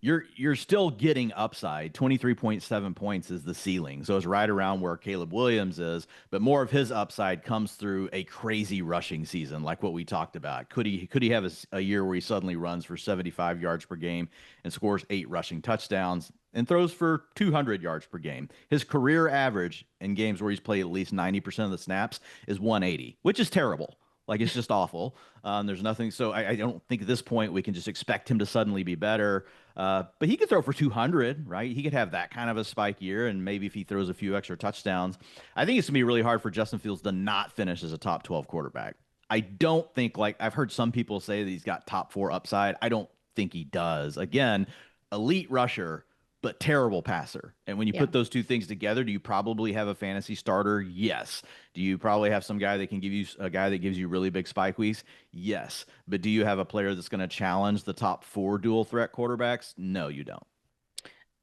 you're still getting upside. 23.7 points is the ceiling. So it's right around where Caleb Williams is, but more of his upside comes through a crazy rushing season, like what we talked about. Could he have a year where he suddenly runs for 75 yards per game and scores 8 rushing touchdowns and throws for 200 yards per game? His career average in games where he's played at least 90% of the snaps is 180, which is terrible. Like, it's just awful. There's nothing. So I don't think at this point we can just expect him to suddenly be better. But he could throw for 200, right? He could have that kind of a spike year, and maybe if he throws a few extra touchdowns, I think it's going to be really hard for Justin Fields to not finish as a top 12 quarterback. I don't think, like, I've heard some people say that he's got top 4 upside. I don't think he does. Again, elite rusher, but terrible passer. And when you put those two things together, do you probably have a fantasy starter? Yes. Do you probably have some guy that can give you a guy that gives you really big spike weeks? Yes. But do you have a player that's going to challenge the top 4 dual threat quarterbacks? No, you don't.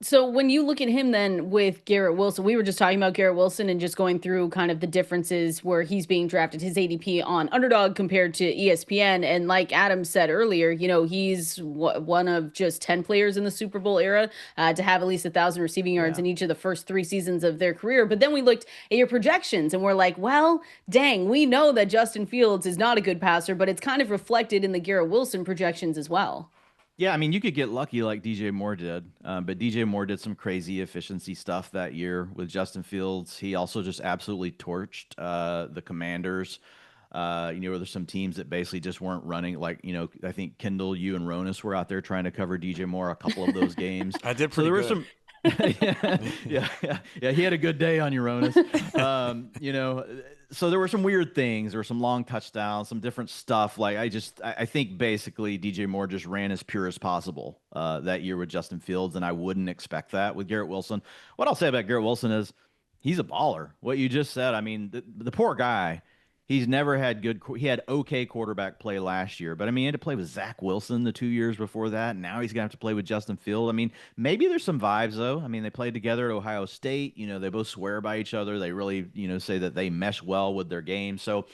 So when you look at him then with Garrett Wilson, we were just talking about Garrett Wilson and just going through kind of the differences where he's being drafted, his ADP on Underdog compared to ESPN. And like Adam said earlier, he's one of just 10 players in the Super Bowl era to have at least 1,000 receiving yards in each of the first 3 seasons of their career. But then we looked at your projections and we're like, well, dang, we know that Justin Fields is not a good passer, but it's kind of reflected in the Garrett Wilson projections as well. Yeah, I mean, you could get lucky like DJ Moore did, but DJ Moore did some crazy efficiency stuff that year with Justin Fields. He also just absolutely torched the Commanders. There's some teams that basically just weren't running. Like, I think Kendall, you and Ronis were out there trying to cover DJ Moore a couple of those games. I did pretty good. Were some. yeah. He had a good day on Ronis. So there were some weird things. There were some long touchdowns, some different stuff. Like I think basically DJ Moore just ran as pure as possible that year with Justin Fields, and I wouldn't expect that with Garrett Wilson. What I'll say about Garrett Wilson is he's a baller. What you just said, I mean, the poor guy. He's never had he had okay quarterback play last year, but I mean, he had to play with Zach Wilson the 2 years before that. And now he's going to have to play with Justin Field. I mean, maybe there's some vibes though. I mean, they played together at Ohio State. They both swear by each other. They really, say that they mesh well with their game. So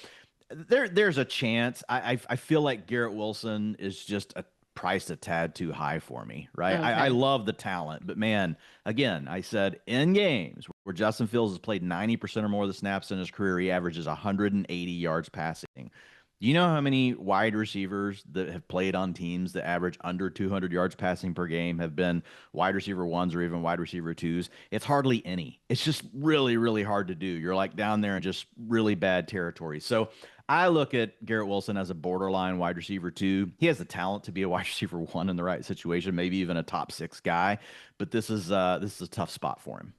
there's a chance. I feel like Garrett Wilson is just priced a tad too high for me, right? Okay. I love the talent, but man, again, I said in games where Justin Fields has played 90% or more of the snaps in his career, he averages 180 yards passing. Do you know how many wide receivers that have played on teams that average under 200 yards passing per game have been wide receiver ones or even wide receiver twos? It's hardly any. It's just really, really hard to do. You're like down there in just really bad territory. So I look at Garrett Wilson as a borderline wide receiver 2. He has the talent to be a wide receiver 1 in the right situation, maybe even a top 6 guy. But this is a tough spot for him.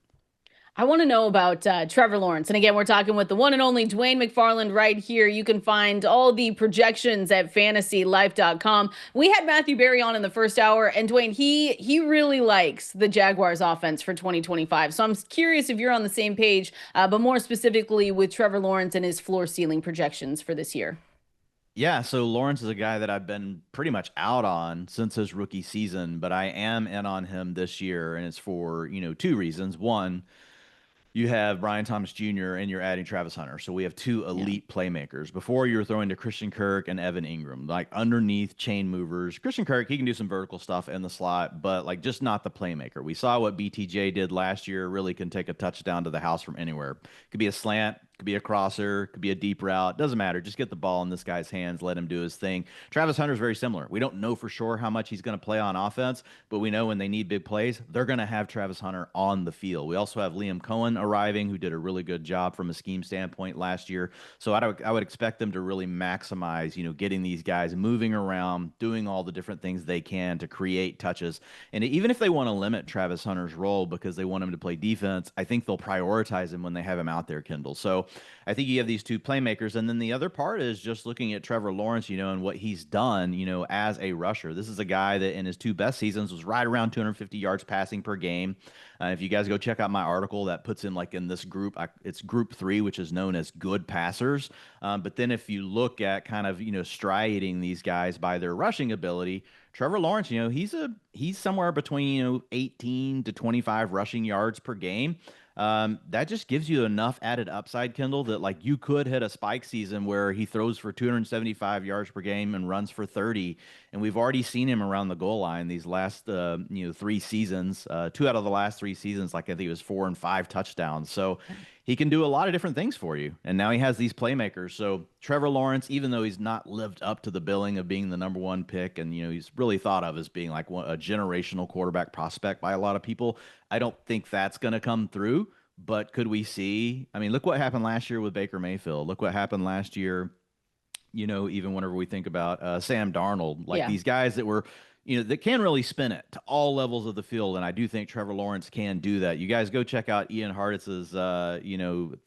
I want to know about Trevor Lawrence. And again, we're talking with the one and only Dwain McFarland right here. You can find all the projections at fantasylife.com. We had Matthew Berry on in the first hour, and Dwain, he really likes the Jaguars offense for 2025. So I'm curious if you're on the same page, but more specifically with Trevor Lawrence and his floor ceiling projections for this year. Yeah, so Lawrence is a guy that I've been pretty much out on since his rookie season, but I am in on him this year, and it's for, 2 reasons. One, you have Brian Thomas Jr. and you're adding Travis Hunter. So we have 2 elite playmakers. Before you were throwing to Christian Kirk and Evan Ingram, like underneath chain movers. Christian Kirk, he can do some vertical stuff in the slot, but like just not the playmaker. We saw what BTJ did last year, really can take a touchdown to the house from anywhere. Could be a slant, could be a crosser, could be a deep route. Doesn't matter. Just get the ball in this guy's hands, let him do his thing. Travis Hunter is very similar. We don't know for sure how much he's going to play on offense, but we know when they need big plays, they're going to have Travis Hunter on the field. We also have Liam Cohen arriving, who did a really good job from a scheme standpoint last year. So I would expect them to really maximize, getting these guys moving around, doing all the different things they can to create touches. And even if they want to limit Travis Hunter's role because they want him to play defense, I think they'll prioritize him when they have him out there, Kendall. So I think you have these 2 playmakers. And then the other part is just looking at Trevor Lawrence, and what he's done, as a rusher. This is a guy that in his 2 best seasons was right around 250 yards passing per game. If you guys go check out my article, that puts him like in this group, it's group 3, which is known as good passers. But then if you look at kind of, striding these guys by their rushing ability, Trevor Lawrence, he's somewhere between, 18 to 25 rushing yards per game. That just gives you enough added upside, Kendall, that like you could hit a spike season where he throws for 275 yards per game and runs for 30. And we've already seen him around the goal line these last, 3 seasons, 2 out of the last 3 seasons. Like I think it was 4 and 5 touchdowns. So he can do a lot of different things for you. And now he has these playmakers. So Trevor Lawrence, even though he's not lived up to the billing of being the number 1 pick, and, he's really thought of as being like a generational quarterback prospect by a lot of people, I don't think that's going to come through. But could we see? I mean, look what happened last year with Baker Mayfield. Look what happened last year, even whenever we think about Sam Darnold, like these guys that were, that can really spin it to all levels of the field. And I do think Trevor Lawrence can do that. You guys go check out Ian Hartitz's,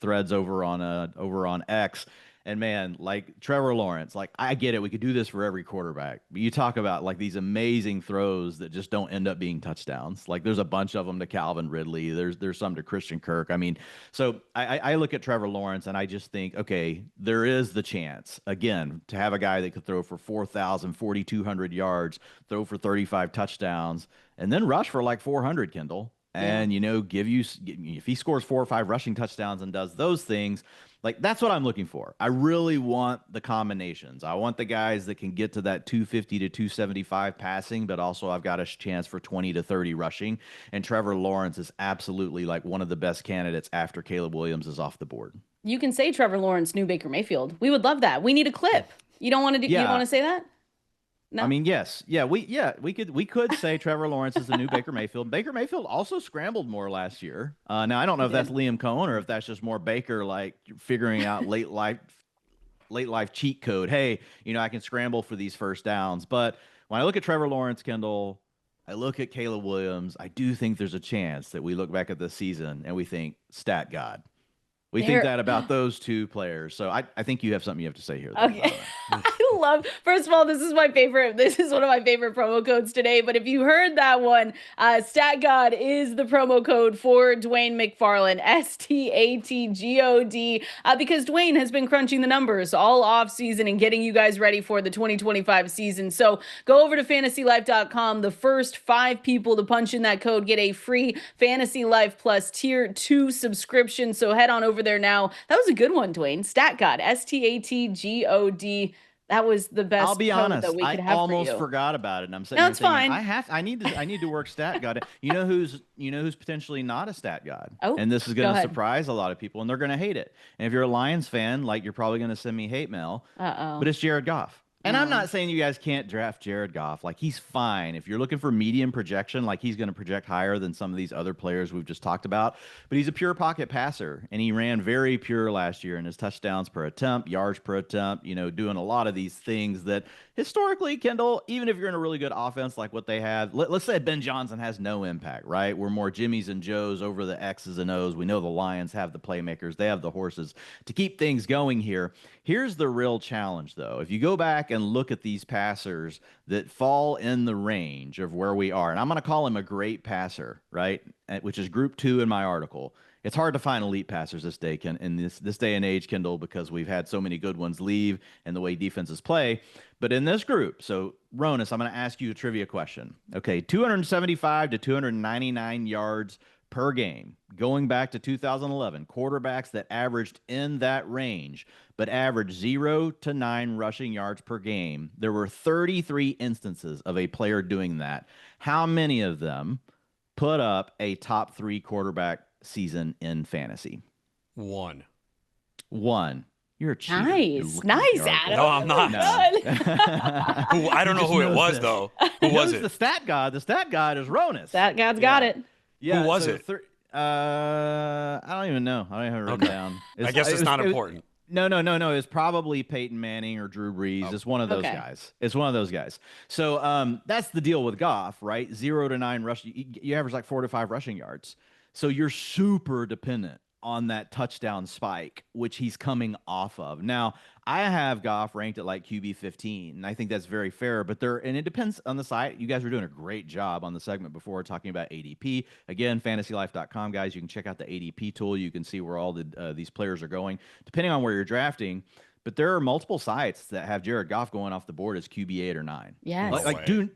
threads over on X. And man, like Trevor Lawrence, like I get it. We could do this for every quarterback. But you talk about like these amazing throws that just don't end up being touchdowns. Like there's a bunch of them to Calvin Ridley. There's some to Christian Kirk. I mean, so I look at Trevor Lawrence and I just think, okay, there is the chance, again, to have a guy that could throw for 4,000, 4,200 yards, throw for 35 touchdowns, and then rush for like 400, Kendall. And, give you, if he scores 4 or 5 rushing touchdowns and does those things, like that's what I'm looking for. I really want the combinations. I want the guys that can get to that 250 to 275 passing, but also I've got a chance for 20 to 30 rushing. And Trevor Lawrence is absolutely like one of the best candidates after Caleb Williams is off the board. You can say Trevor Lawrence, new Baker Mayfield. We would love that. We need a clip. You don't want to do, you want to say that? No? I mean, yes. We could say Trevor Lawrence is the new Baker Mayfield. Baker Mayfield also scrambled more last year. Now I don't know if that's Liam Cohen or if that's just more Baker like figuring out late life cheat code. Hey, I can scramble for these first downs. But when I look at Trevor Lawrence, Kendall, I look at Caleb Williams, I do think there's a chance that we look back at this season and we think stat God. We think that about those two players. So I think you have something you have to say here. Okay. I love, first of all, this is my favorite. This is one of my favorite promo codes today. But if you heard that one, Stat God is the promo code for Dwain McFarland, STATGOD, because Dwain has been crunching the numbers all off season and getting you guys ready for the 2025 season. So go over to fantasylife.com. The first 5 people to punch in that code get a free Fantasy Life Plus Tier 2 subscription. So head on over there now. That was a good one, Dwain. Stat God, STATGOD. That was the best. I'll be honest. That we could have almost for you. forgot about it. And I'm saying, no, it's fine. I need to work Stat God. You know who's potentially not a Stat God. Oh, and this is going to surprise a lot of people, and they're going to hate it. And if you're a Lions fan, like you're probably going to send me hate mail. But it's Jared Goff. And I'm not saying you guys can't draft Jared Goff. Like, he's fine. If you're looking for medium projection, like he's going to project higher than some of these other players we've just talked about. But he's a pure pocket passer, and he ran very pure last year in his touchdowns per attempt, yards per attempt, doing a lot of these things that historically, Kendall, even if you're in a really good offense like what they have, let's say Ben Johnson has no impact, right? We're more Jimmys and Joes over the X's and O's. We know the Lions have the playmakers. They have the horses to keep things going here. Here's the real challenge, though. If you go back and look at these passers that fall in the range of where we are, and I'm going to call him a great passer, right? Which is group 2 in my article. It's hard to find elite passers this day, in this day and age, Kendall, because we've had so many good ones leave and the way defenses play. But in this group, so Ronis, I'm going to ask you a trivia question. Okay, 275 to 299 yards per game, going back to 2011, quarterbacks that averaged in that range, but averaged 0 to 9 rushing yards per game. There were 33 instances of a player doing that. How many of them put up a top 3 quarterback season in fantasy? 1. You're a cheater. Nice, Adam. No, I'm not. No. I don't know who it was, though. Who was it? The stat god. The stat god is Ronis. Stat god's got it. Yeah, who was it? I don't even know. I don't have it written down. I guess it's not important. No. It's probably Peyton Manning or Drew Brees. It's one of those guys. It's one of those guys. So that's the deal with Goff, right? 0 to 9 rush. You average like 4 to 5 rushing yards. So you're super dependent on that touchdown spike, which he's coming off of. Now, I have Goff ranked at like QB 15, and I think that's very fair, but and it depends on the site. You guys were doing a great job on the segment before talking about ADP. Again, fantasylife.com, guys, you can check out the ADP tool. You can see where all these players are going, depending on where you're drafting. But there are multiple sites that have Jared Goff going off the board as QB 8 or 9. Yes.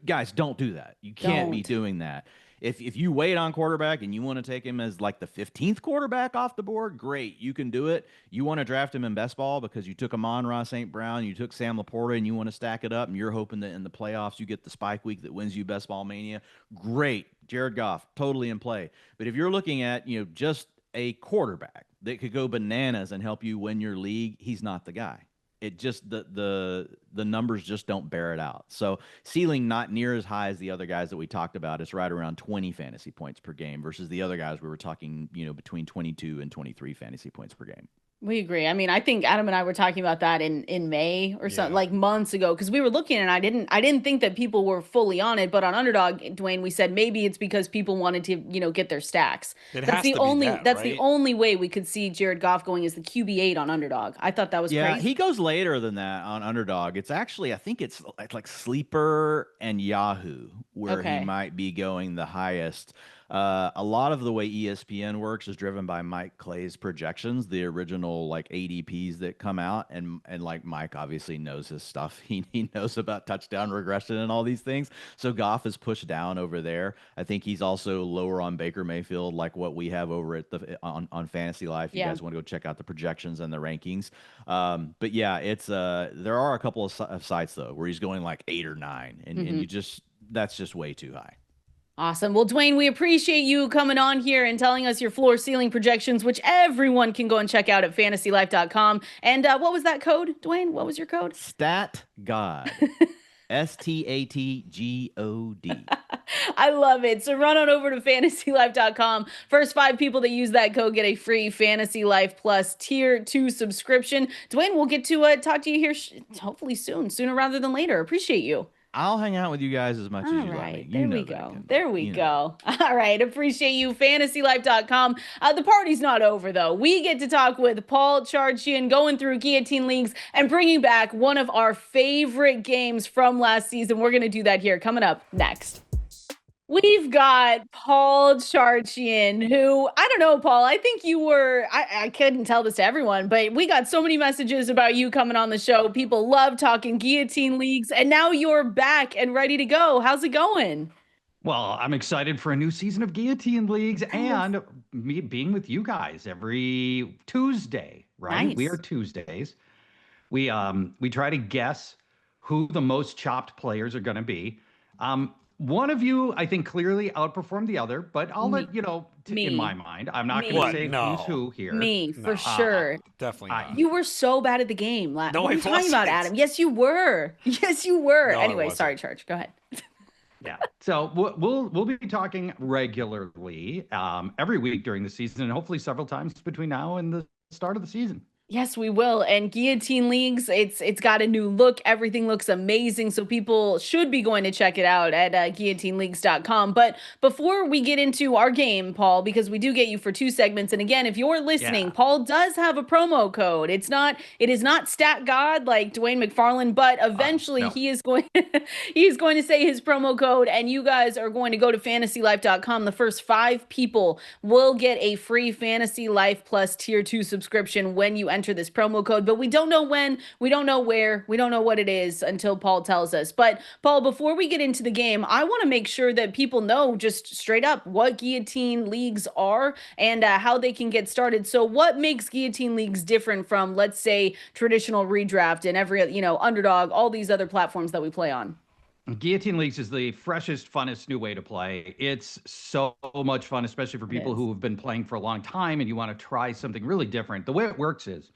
Guys, don't do that. You can't be doing that. If you wait on quarterback and you want to take him as like the 15th quarterback off the board, great. You can do it. You want to draft him in best ball because you took Amon-Ra St. Brown, you took Sam Laporta, and you want to stack it up, and you're hoping that in the playoffs you get the spike week that wins you best ball mania. Great. Jared Goff, totally in play. But if you're looking at, just a quarterback that could go bananas and help you win your league, he's not the guy. It just the numbers just don't bear it out. So ceiling not near as high as the other guys that we talked about. It's right around 20 fantasy points per game versus the other guys we were talking, between 22 and 23 fantasy points per game. We agree. I mean, I think Adam and I were talking about that in May or something, like months ago, because we were looking and I didn't think that people were fully on it, but on Underdog, Dwayne, we said maybe it's because people wanted to, get their stacks. It has to be that, That's the right? only way we could see Jared Goff going as the QB8 on Underdog. I thought that was Yeah, crazy. he goes later than that on Underdog. It's actually, I think it's like Sleeper and Yahoo where he might be going the highest. A lot of the way ESPN works is driven by Mike Clay's projections, the original like ADPs that come out, and like Mike obviously knows his stuff. He knows about touchdown regression and all these things. So Goff is pushed down over there. I think he's also lower on Baker Mayfield, like what we have over at the on Fantasy Life. You guys want to go check out the projections and the rankings. But yeah, it's there are a couple of sites though where he's going like 8 or 9, and you just that's just way too high. Awesome. Well, Dwayne, we appreciate you coming on here and telling us your floor ceiling projections, which everyone can go and check out at fantasylife.com. And what was that code, Dwayne? What was your code? Stat God. STATGOD. I love it. So run on over to fantasylife.com. First 5 people that use that code get a free Fantasy Life Plus Tier 2 subscription. Dwayne, we'll get to talk to you here hopefully sooner rather than later. Appreciate you. I'll hang out with you guys as much as you let me. There we go. There we go. All right. Appreciate you. FantasyLife.com. The party's not over, though. We get to talk with Paul Charchian, going through Guillotine Leagues and bringing back one of our favorite games from last season. We're going to do that here coming up next. We've got Paul Charchian, who, I don't know, Paul, I think you were, I couldn't tell this to everyone, but we got so many messages about you coming on the show. People love talking Guillotine Leagues, and now you're back and ready to go. How's it going? Well, I'm excited for a new season of Guillotine Leagues and me being with you guys every Tuesday, right? Nice. We are Tuesdays. We try to guess who the most chopped players are going to be. One of you, I think, clearly outperformed the other, but I'll let you know, in my mind. I'm not going to say who's who here. Me, for sure. Definitely not. You were so bad at the game. What are you talking about, Adam? Yes, you were. Yes, you were. No, anyway, sorry, Charch. Go ahead. Yeah. So we'll be talking regularly every week during the season, and hopefully several times between now and the start of the season. Yes, we will. And Guillotine Leagues, it's got a new look. Everything looks amazing. So people should be going to check it out at guillotineleagues.com. But before we get into our game, Paul, because we do get you for 2 segments. And again, if you're listening, Paul does have a promo code. It is not Stat God like Dwain McFarland, but eventually he is going he's going to say his promo code, and you guys are going to go to fantasylife.com. The first 5 people will get a free Fantasy Life Plus Tier 2 subscription when you enter this promo code, but we don't know when, we don't know where, we don't know what it is until Paul tells us. But Paul, before we get into the game, I want to make sure that people know just straight up what Guillotine Leagues are and how they can get started. So what makes Guillotine Leagues different from, let's say, traditional redraft and every, Underdog, all these other platforms that we play on? Guillotine Leagues is the freshest, funnest new way to play. It's so much fun, especially for people who have been playing for a long time and you want to try something really different. The way it works is,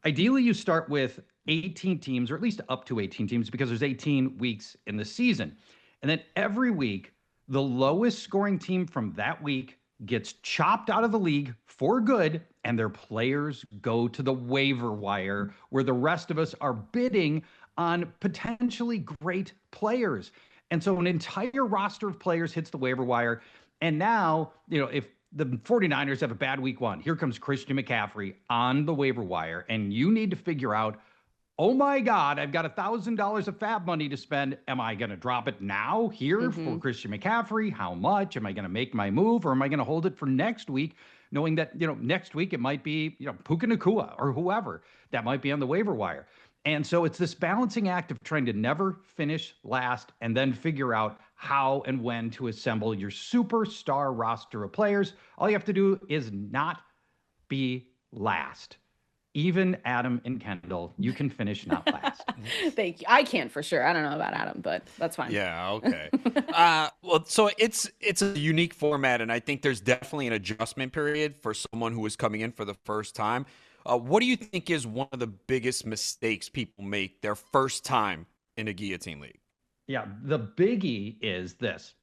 ideally you start with 18 teams, or at least up to 18 teams, because there's 18 weeks in the season. And then every week, the lowest scoring team from that week gets chopped out of the league for good, and their players go to the waiver wire, where the rest of us are bidding on potentially great players. And so an entire roster of players hits the waiver wire. And now, if the 49ers have a bad week 1, here comes Christian McCaffrey on the waiver wire, and you need to figure out, oh my God, I've got $1,000 of fab money to spend. Am I going to drop it now here for Christian McCaffrey? How much? Am I going to make my move, or am I going to hold it for next week, knowing that, next week it might be, Puka Nacua or whoever that might be on the waiver wire. And so it's this balancing act of trying to never finish last and then figure out how and when to assemble your superstar roster of players. All you have to do is not be last. Even Adam and Kendall, you can finish not last. Thank you. I can for sure. I don't know about Adam, but that's fine. Yeah, okay. Well, so it's a unique format, and I think there's definitely an adjustment period for someone who is coming in for the first time. What do you think is one of the biggest mistakes people make their first time in a Guillotine League? Yeah, the biggie is this.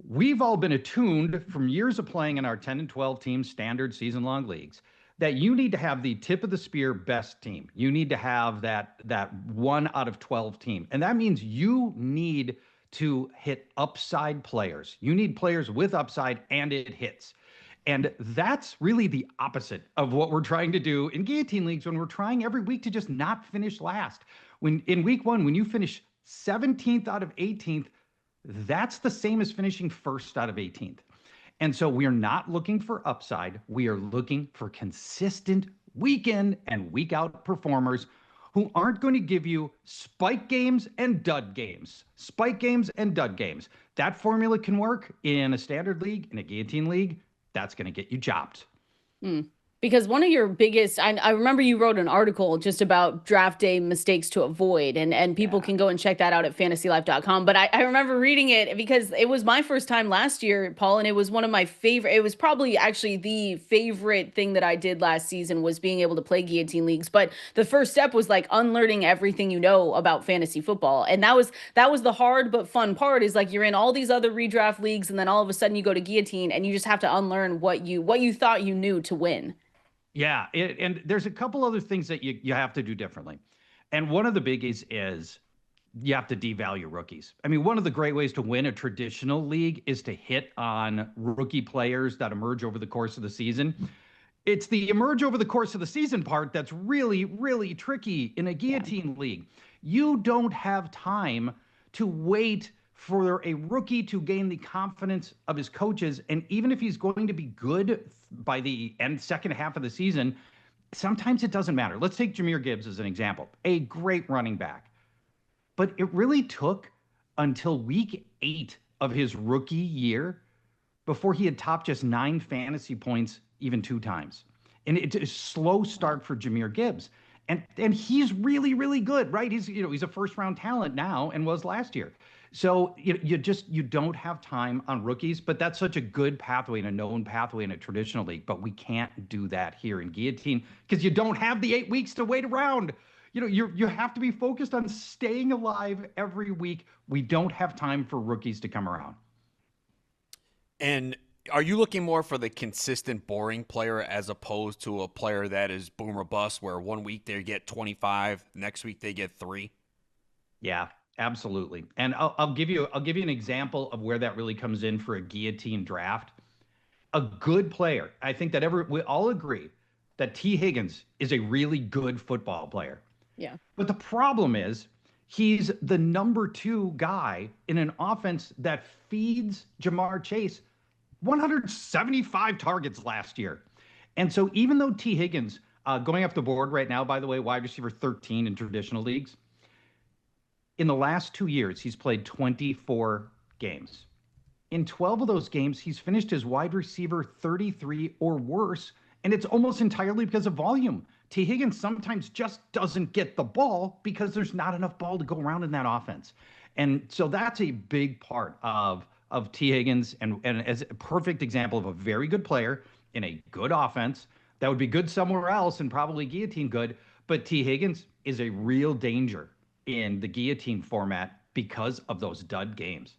We've all been attuned from years of playing in our 10 and 12 team standard season-long leagues that you need to have the tip of the spear best team. You need to have that 1 out of 12 team. And that means you need to hit upside players. You need players with upside and it hits. And that's really the opposite of what we're trying to do in Guillotine Leagues when we're trying every week to just not finish last. When in week 1, when you finish 17th out of 18th, that's the same as finishing first out of 18th. And so we're not looking for upside. We are looking for consistent week in and week out performers who aren't going to give you spike games and dud games. Spike games and dud games. That formula can work in a standard league, in a guillotine league. That's going to get you chopped. Because one of your biggest, I remember you wrote an article just about draft day mistakes to avoid, and people can go and check that out at fantasylife.com. But I remember reading it because it was my first time last year, Paul, and it was one of my favorite. It was probably actually the favorite thing that I did last season was being able to play Guillotine Leagues. But the first step was like unlearning everything you know about fantasy football. And that was the hard but fun part, is like you're in all these other redraft leagues, and then all of a sudden you go to Guillotine and you just have to unlearn what you thought you knew to win. Yeah, and there's a couple other things that you have to do differently. And one of the biggies is you have to devalue rookies. I mean, one of the great ways to win a traditional league is to hit on rookie players that emerge over the course of the season. It's the emerge over the course of the season part that's really, really tricky in a guillotine league. You don't have time to wait for a rookie to gain the confidence of his coaches. And even if he's going to be good by the second half of the season, sometimes it doesn't matter. Let's take Jahmyr Gibbs as an example, a great running back. But it really took until week 8 of his rookie year before he had topped just 9 fantasy points even 2 times. And it's a slow start for Jahmyr Gibbs. And he's really, really good, right? He's a first round talent now and was last year. So you don't have time on rookies, but that's such a good pathway and a known pathway in a traditional league. But we can't do that here in Guillotine because you don't have the 8 weeks to wait around. You have to be focused on staying alive every week. We don't have time for rookies to come around. And are you looking more for the consistent, boring player as opposed to a player that is boom or bust, where 1 week they get 25, next week they get 3? Yeah. Absolutely. And I'll give you an example of where that really comes in for a guillotine draft. A good player. I think that we all agree that T. Higgins is a really good football player. Yeah. But the problem is he's the number 2 guy in an offense that feeds Jamar Chase 175 targets last year. And so even though T. Higgins, going off the board right now, by the way, wide receiver 13 in traditional leagues, in the last 2 years, he's played 24 games. In 12 of those games, he's finished as wide receiver 33 or worse, and it's almost entirely because of volume. T. Higgins sometimes just doesn't get the ball because there's not enough ball to go around in that offense. And so that's a big part of T. Higgins, and as a perfect example of a very good player in a good offense that would be good somewhere else and probably guillotine good, but T. Higgins is a real danger in the guillotine format because of those dud games.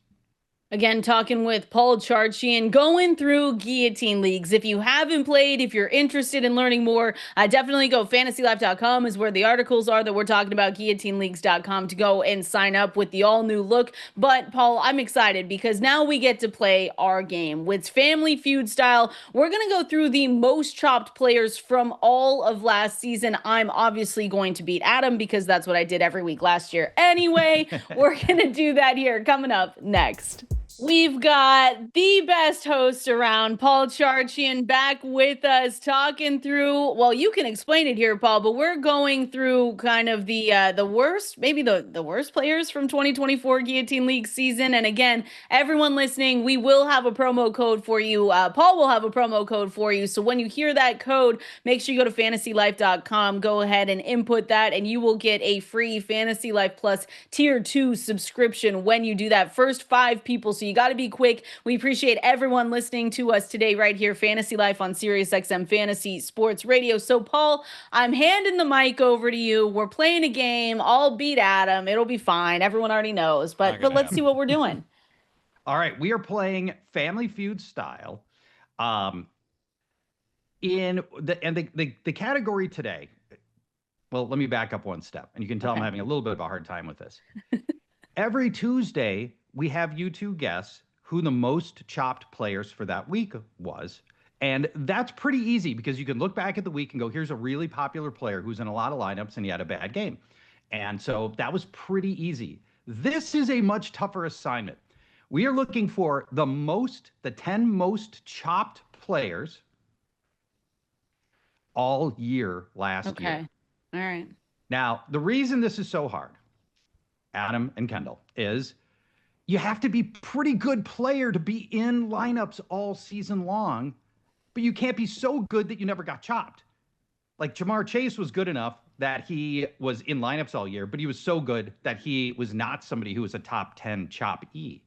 Again, talking with Paul Charchian, going through Guillotine Leagues. If you haven't played, if you're interested in learning more, definitely go. FantasyLife.com is where the articles are that we're talking about. GuillotineLeagues.com to go and sign up with the all-new look. But, Paul, I'm excited because now we get to play our game. With Family Feud style, we're going to go through the most chopped players from all of last season. I'm obviously going to beat Adam because that's what I did every week last year. Anyway, we're going to do that here coming up next. We've got the best host around, Paul Charchian, back with us talking through, well, you can explain it here, Paul, but we're going through kind of the worst, maybe the worst players from 2024 Guillotine League season. And again, everyone listening, we will have a promo code for you. Paul will have a promo code for you. So when you hear that code, make sure you go to fantasylife.com, go ahead and input that, and you will get a free Fantasy Life Plus Tier 2 subscription when you do that. First 5 people, so you got to be quick. We appreciate everyone listening to us today right here, Fantasy Life on Sirius XM Fantasy Sports Radio. So, Paul, I'm handing the mic over to you. We're playing a game. I'll beat Adam. It'll be fine. Everyone already knows, but let's see what we're doing. All right, we are playing Family Feud style. the category today. Well, let me back up one step, and you can tell I'm having a little bit of a hard time with this. Every Tuesday, we have you two guess who the most chopped players for that week was. And that's pretty easy because you can look back at the week and go, here's a really popular player who's in a lot of lineups and he had a bad game. And so that was pretty easy. This is a much tougher assignment. We are looking for the 10 most chopped players all year last year. Okay. All right. Now, the reason this is so hard, Adam and Kendall, is you have to be pretty good player to be in lineups all season long, but you can't be so good that you never got chopped. Like Jamar Chase was good enough that he was in lineups all year, but he was so good that he was not somebody who was a top 10 chop E.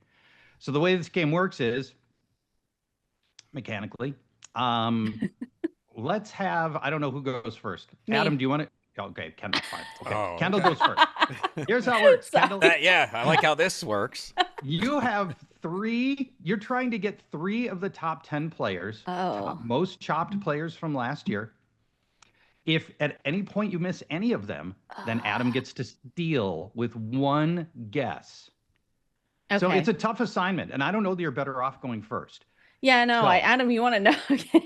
So the way this game works is mechanically, let's have, I don't know who goes first. Me. Adam, do you want to? Okay, Kendall, fine. Okay, oh, Kendall goes first. Here's how it works. Kendall. Yeah, I like how this works. You have 3. You're trying to get 3 of the top 10 players, most chopped players from last year. If at any point you miss any of them, then Adam gets to steal with one guess. Okay. So it's a tough assignment, and I don't know that you're better off going first. Yeah, no, so, Adam, you want to know?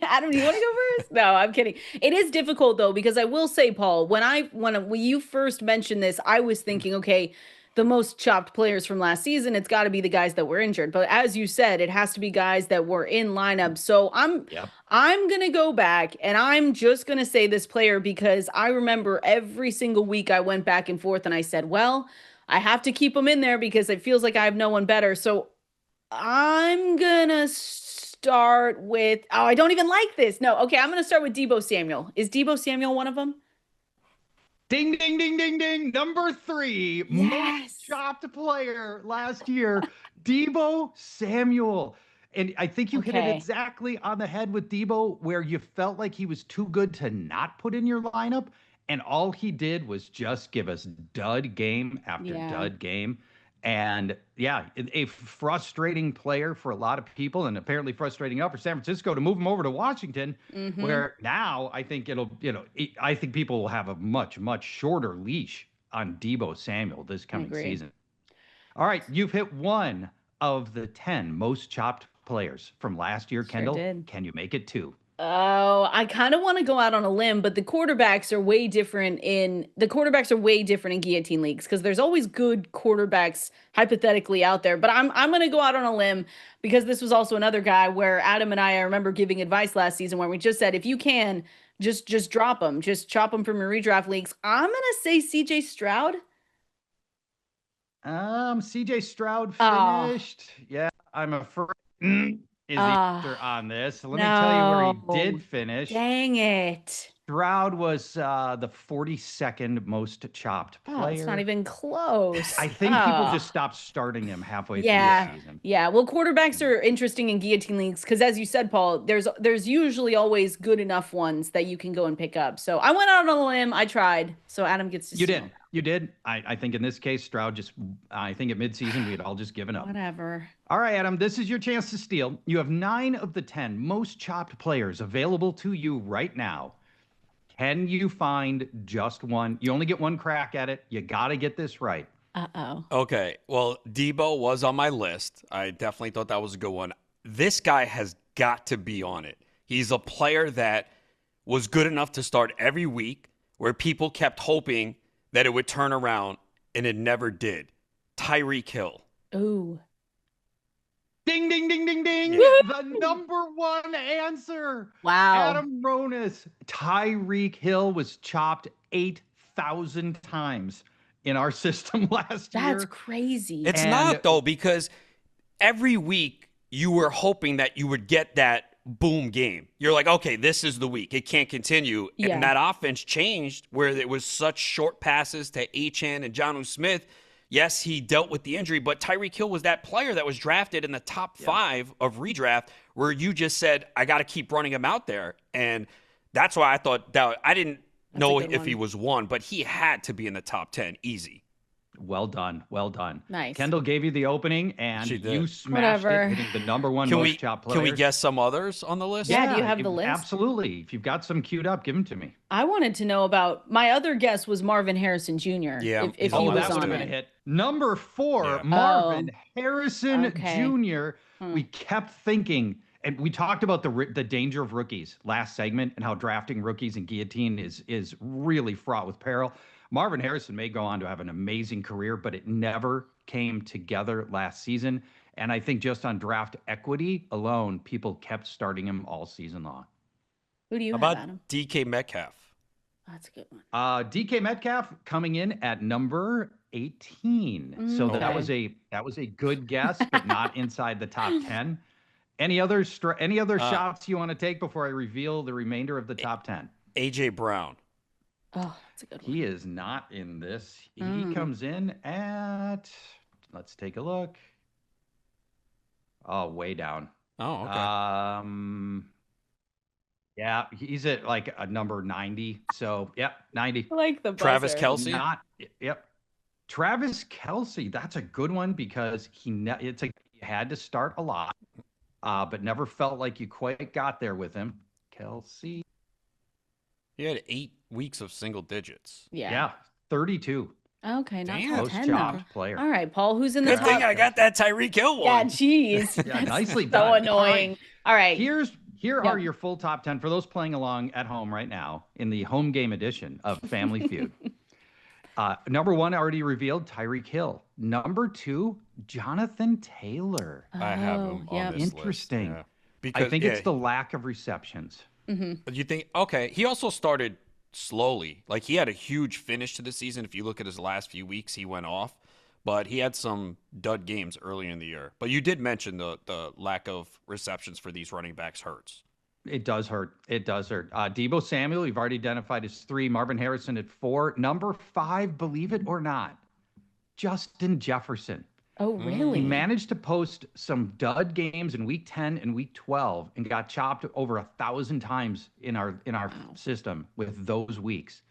Adam, do you want to go first? No, I'm kidding. It is difficult though, because I will say, Paul, when you first mentioned this, I was thinking, okay, the most chopped players from last season, it's got to be the guys that were injured. But as you said, it has to be guys that were in lineup. So I'm going to go back and I'm just going to say this player because I remember every single week I went back and forth and I said, well, I have to keep him in there because it feels like I have no one better. So I'm going to start with, I don't even like this. No. Okay. I'm going to start with Deebo Samuel. Is Deebo Samuel one of them? Ding, ding, ding, ding, ding. Number 3, most chopped player last year, Deebo Samuel. And I think you hit it exactly on the head with Deebo, where you felt like he was too good to not put in your lineup. And all he did was just give us dud game after dud game. And a frustrating player for a lot of people, and apparently frustrating enough for San Francisco to move him over to Washington, where now I think I think people will have a much, much shorter leash on Deebo Samuel this coming season. All right, you've hit one of the 10 most chopped players from last year, Kendall. Can you make it 2? Oh, I kind of want to go out on a limb, but the quarterbacks are way different in Guillotine Leagues because there's always good quarterbacks hypothetically out there. But I'm going to go out on a limb because this was also another guy where Adam and I remember giving advice last season where we just said, if you can, just drop them, just chop them from your redraft leagues. I'm going to say CJ Stroud. CJ Stroud finished. Yeah, I'm afraid. Is the answer on this. Let me tell you where he did finish. Dang it. Stroud was the 42nd most chopped player. It's not even close. I think people just stopped starting him halfway through the season. Yeah, well, quarterbacks are interesting in Guillotine Leagues because, as you said, Paul, there's usually always good enough ones that you can go and pick up. So I went out on a limb. I tried. So Adam gets to steal. You did. I think in this case, Stroud I think at midseason, we had all just given up. Whatever. All right, Adam, this is your chance to steal. You have 9 of the 10 most chopped players available to you right now. Can you find just one? You only get one crack at it. You got to get this right. Uh-oh. Okay. Well, Deebo was on my list. I definitely thought that was a good one. This guy has got to be on it. He's a player that was good enough to start every week where people kept hoping that it would turn around, and it never did. Tyreek Hill. Ooh. Ding, ding, ding, ding, ding. The number 1 answer. Wow. Adam Ronis. Tyreek Hill was chopped 8,000 times in our system last year. That's crazy. It's not, though, because every week you were hoping that you would get that boom game. You're like, okay, this is the week. It can't continue. Yeah. And that offense changed where it was such short passes to Achane and Jonnu Smith. Yes, he dealt with the injury, but Tyreek Hill was that player that was drafted in the top 5 of redraft where you just said, I got to keep running him out there. And that's why I thought that I didn't know if he was 1, but he had to be in the top 10 easy. Well done. Well done. Nice. Kendall gave you the opening, and you smashed it, hitting the number one most chopped players. Can we guess some others on the list? Yeah, do you have the list? Absolutely. If you've got some queued up, give them to me. I wanted to know about, my other guess was Marvin Harrison Jr. Yeah. If he was on it. Hit. Number 4, Marvin Harrison Jr. We kept thinking, and we talked about the danger of rookies last segment and how drafting rookies in Guillotine is really fraught with peril. Marvin Harrison may go on to have an amazing career, but it never came together last season. And I think just on draft equity alone, people kept starting him all season long. Who do you have, Adam? DK Metcalf. That's a good one. DK Metcalf coming in at number 18. So that was a good guess, but not inside the top 10. Any other shots you want to take before I reveal the remainder of the top 10? AJ Brown. Oh, that's a good one. He is not in this. He comes in at, let's take a look. Oh, way down. Oh, okay. Yeah, he's at like a number 90. So, 90. I like the buzzer. Travis Kelce. Travis Kelce. That's a good one because it's like you had to start a lot, but never felt like you quite got there with him. Kelce. He had 8 weeks of single digits. Yeah, 32. Okay, not top 10. Chopped player. All right, Paul, who's in the top? Good thing I got that Tyreek Hill one. Yeah, jeez. Yeah, nicely so done. annoying. All right. Here are your full top 10 for those playing along at home right now in the home game edition of Family Feud. Number 1 already revealed, Tyreek Hill. Number 2, Jonathan Taylor. I have him on this Interesting. list. Yeah. Because, I think it's the lack of receptions. You think, okay, he also started slowly. Like, he had a huge finish to the season. If you look at his last few weeks, he went off. But he had some dud games early in the year. But you did mention the lack of receptions for these running backs hurts. It does hurt. It does hurt. Deebo Samuel, you've already identified as 3. Marvin Harrison at 4. Number 5, believe it or not, Justin Jefferson. Oh, really? He managed to post some dud games in week 10 and week 12 and got chopped over 1,000 times in our system with those weeks.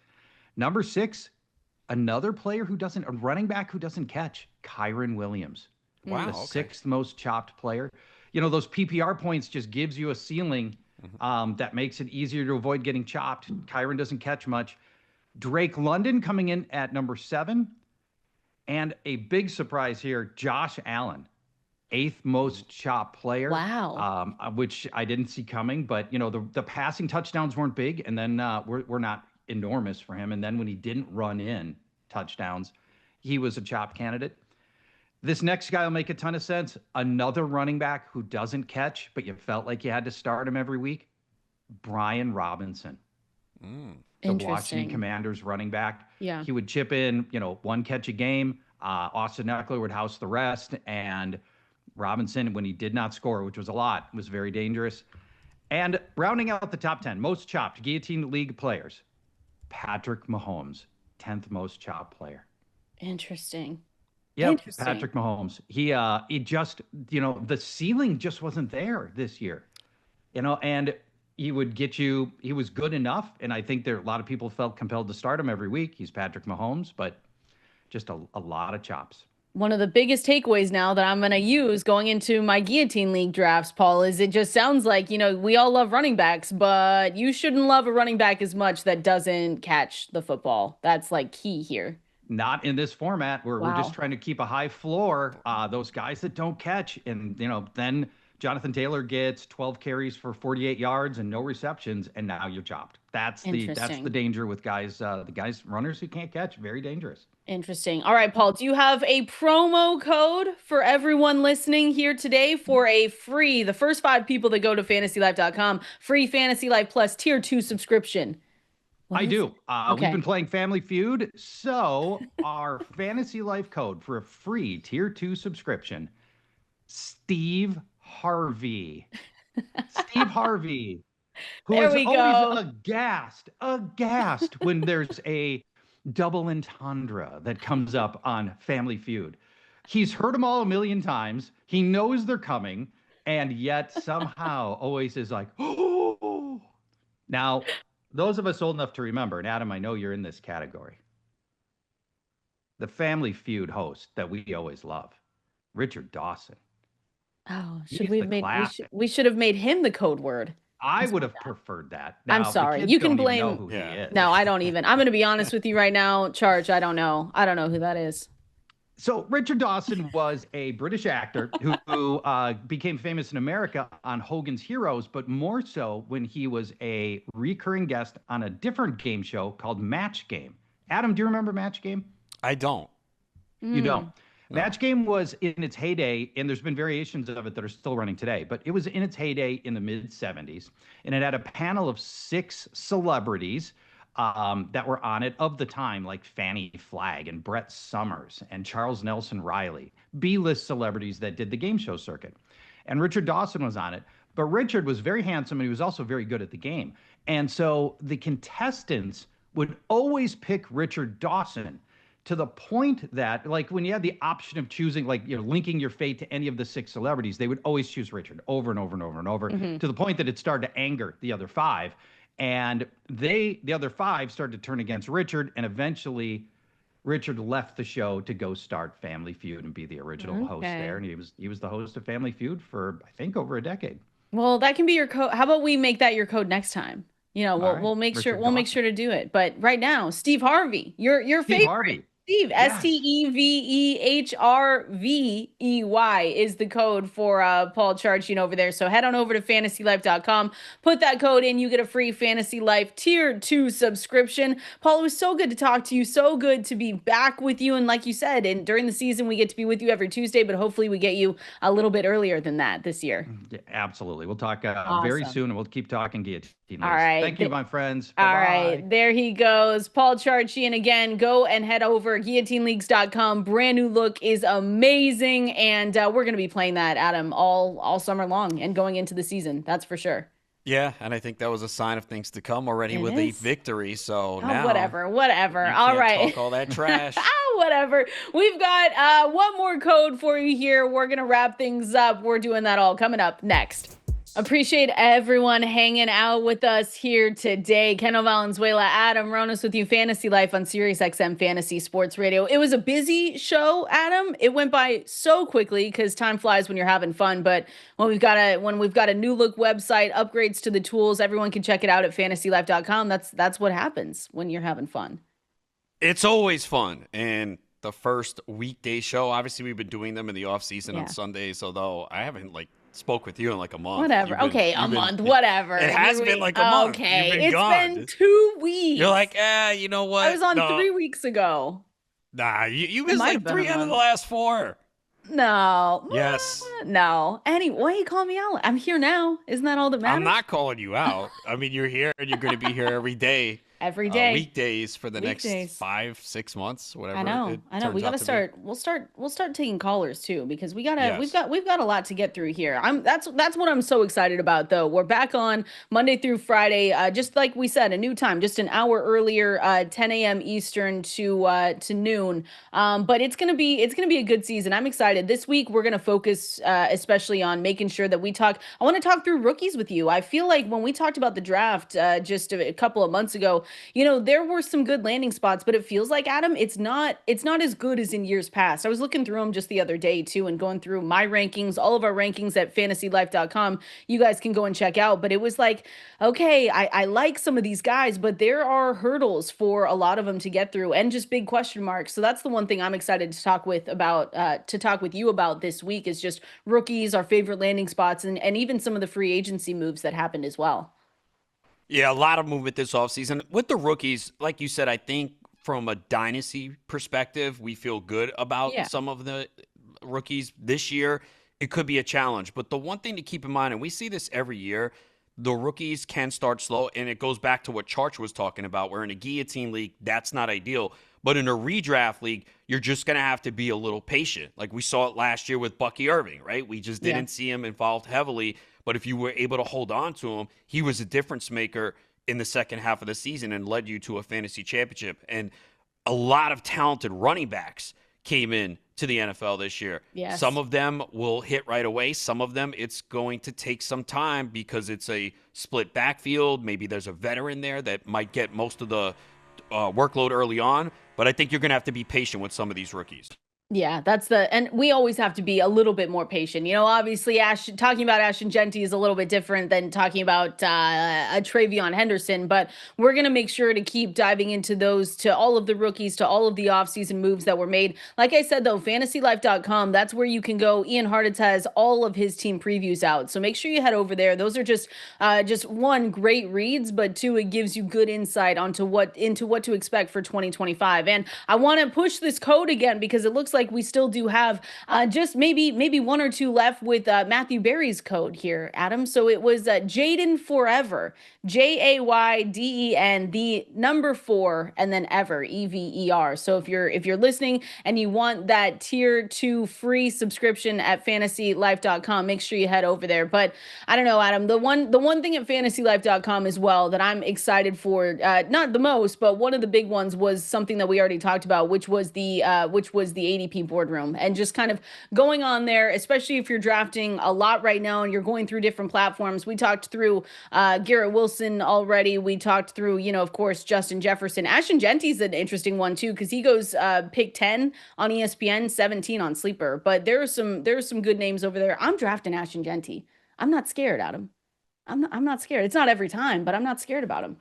Number 6, another player a running back who doesn't catch, Kyren Williams. Wow. The 6th most chopped player. You know, those PPR points just gives you a ceiling that makes it easier to avoid getting chopped. Kyren doesn't catch much. Drake London coming in at number 7. And a big surprise here, Josh Allen, 8th most chopped player. Wow. Which I didn't see coming, but you know, the passing touchdowns weren't big, and then were not enormous for him. And then when he didn't run in touchdowns, he was a chopped candidate. This next guy will make a ton of sense. Another running back who doesn't catch, but you felt like you had to start him every week, Brian Robinson. The Washington Commanders running back. Yeah. He would chip in, 1 catch a game. Austin Eckler would house the rest. And Robinson, when he did not score, which was a lot, was very dangerous. And rounding out the top 10, most chopped Guillotine League players, Patrick Mahomes, 10th most chopped player. Interesting. Yep, Patrick Mahomes. He just, the ceiling just wasn't there this year. And he would get you, he was good enough, and I think a lot of people felt compelled to start him every week. He's Patrick Mahomes, but just a lot of chops. One of the biggest takeaways now that I'm going to use going into my Guillotine League drafts, Paul, is it just sounds like, we all love running backs, but you shouldn't love a running back as much that doesn't catch the football. That's like key here. Not in this format. We're just trying to keep a high floor. Those guys that don't catch, and then Jonathan Taylor gets 12 carries for 48 yards and no receptions, and now you're chopped. That's the danger with guys. Runners who can't catch, very dangerous. Interesting. All right, Paul, do you have a promo code for everyone listening here today for the first 5 people that go to fantasylife.com, free Fantasy Life Plus Tier 2 subscription? I do. We've been playing Family Feud, so our Fantasy Life code for a free Tier 2 subscription, Steve Harvey. Steve Harvey, who is always aghast when there's a double entendre that comes up on Family Feud. He's heard them all a million times. He knows they're coming, and yet somehow always is like, oh. Now, those of us old enough to remember, and Adam, I know you're in this category. the Family Feud host that we always love, Richard Dawson. Oh, we should have made him the code word. I would have preferred that. Now, I'm sorry. You can blame. Know who he is. No, I don't even. I'm going to be honest with you right now, Charge. I don't know. I don't know who that is. So Richard Dawson was a British actor who became famous in America on Hogan's Heroes, but more so when he was a recurring guest on a different game show called Match Game. Adam, do you remember Match Game? I don't. You don't? No. Match Game was in its heyday, and there's been variations of it that are still running today, but it was in its heyday in the mid-'70s, and it had a panel of 6 celebrities that were on it of the time, like Fannie Flagg and Brett Summers and Charles Nelson Riley, B-list celebrities that did the game show circuit. And Richard Dawson was on it, but Richard was very handsome, and he was also very good at the game. And so the contestants would always pick Richard Dawson, to the point that, like, when you had the option of choosing, like, linking your fate to any of the 6 celebrities, they would always choose Richard over and over and over and over, to the point that it started to anger the other 5. And the other 5 started to turn against Richard, and eventually Richard left the show to go start Family Feud and be the original host there. And he was the host of Family Feud for, I think, over a decade. Well, that can be your code. How about we make that your code next time? We'll make Richard sure Dawson. We'll make sure to do it. But right now, Steve Harvey, your favorite. Harvey. Steve, yes. STEVEHRVEY is the code for Paul Charchian over there. So head on over to fantasylife.com, put that code in, you get a free Fantasy Life Tier 2 subscription. Paul, it was so good to talk to you, so good to be back with you. And like you said, during the season, we get to be with you every Tuesday, but hopefully we get you a little bit earlier than that this year. Yeah, absolutely. We'll talk very soon, and we'll keep talking Guillotine Leagues. All right. Thank you, my friends. Bye-bye. All right. There he goes. Paul Charchian again. Go and head over guillotineleagues.com. Brand new look is amazing. And we're going to be playing that, Adam, all summer long and going into the season. That's for sure. Yeah, and I think that was a sign of things to come already with a victory. So now, whatever. You all can't right. talk all that trash. Whatever. We've got one more code for you here. We're going to wrap things up. We're doing that all coming up next. Appreciate everyone hanging out with us here today. Kendall, Valenzuela, Adam, Ronis with you, Fantasy Life on Sirius XM Fantasy Sports Radio. It was a busy show, Adam. It went by so quickly because time flies when you're having fun. But when we've got a new look website, upgrades to the tools, everyone can check it out at fantasylife.com. That's what happens when you're having fun. It's always fun. And the first weekday show, obviously we've been doing them in the off season on Sundays, although I haven't spoke with you in like a month. Whatever. A month. Whatever. It has been like a month. Okay. It's been 2 weeks. You're like, you know what? I was on 3 weeks ago. Nah, you missed like 3 out of the last 4. No. Yes. No. Anyway, why you call me out? I'm here now. Isn't that all that matters? I'm not calling you out. I mean, you're here and you're going to be here every day. Every day. Weekdays for the next 5-6 months, whatever. I know. We got to start. We'll start taking callers too, because we've got a lot to get through here. That's what I'm so excited about though. We're back on Monday through Friday, just like we said, a new time, just an hour earlier, 10 a.m. Eastern to noon. But it's gonna be a good season. I'm excited. This week we're gonna focus especially on making sure that we talk. I want to talk through rookies with you. I feel like when we talked about the draft just a couple of months ago, there were some good landing spots, but it feels like, Adam, it's not as good as in years past. I was looking through them just the other day too, and going through my rankings, all of our rankings at fantasylife.com. You guys can go and check out, but it was like, okay, I like some of these guys, but there are hurdles for a lot of them to get through and just big question marks. So that's the one thing I'm excited to talk with you about this week is just rookies, our favorite landing spots, and even some of the free agency moves that happened as well. Yeah, a lot of movement this offseason. With the rookies, like you said, I think from a dynasty perspective, we feel good about some of the rookies this year. It could be a challenge. But the one thing to keep in mind, and we see this every year, the rookies can start slow, and it goes back to what Charch was talking about, where in a Guillotine League, that's not ideal. But in a redraft league, you're just going to have to be a little patient. Like we saw it last year with Bucky Irving, right? We just didn't see him involved heavily. But if you were able to hold on to him, he was a difference maker in the second half of the season and led you to a fantasy championship. And a lot of talented running backs came in to the NFL this year. Yes. Some of them will hit right away. Some of them, it's going to take some time because it's a split backfield. Maybe there's a veteran there that might get most of the workload early on. but I think you're going to have to be patient with some of these rookies. Yeah, and we always have to be a little bit more patient. Obviously, talking about Ashton Jeanty is a little bit different than talking about a Travion Henderson, but we're going to make sure to keep diving into those, to all of the rookies, to all of the offseason moves that were made. Like I said, though, fantasylife.com, that's where you can go. Ian Hartitz has all of his team previews out, so make sure you head over there. Those are just one, great reads, but two, it gives you good insight into what to expect for 2025. And I want to push this code again because it looks like we still do have just maybe one or two left with Matthew Berry's code here, Adam. So it was Jayden Forever, JAYDEN, the number 4, and then ever, EVER. So if you're listening and you want that tier 2 free subscription at fantasylife.com, make sure you head over there. But I don't know, Adam, the one thing at fantasylife.com as well that I'm excited for, not the most, but one of the big ones was something that we already talked about, which was the ADP boardroom, and just kind of going on there, especially if you're drafting a lot right now and you're going through different platforms. We talked through Garrett Wilson already. We talked through, of course, Justin Jefferson. Ashton Jeanty's an interesting one too, because he goes pick 10 on ESPN, 17 on Sleeper. But there are some good names over there. I'm drafting Ashton Jeanty. I'm not scared, Adam. I'm not scared. It's not every time, but I'm not scared about him.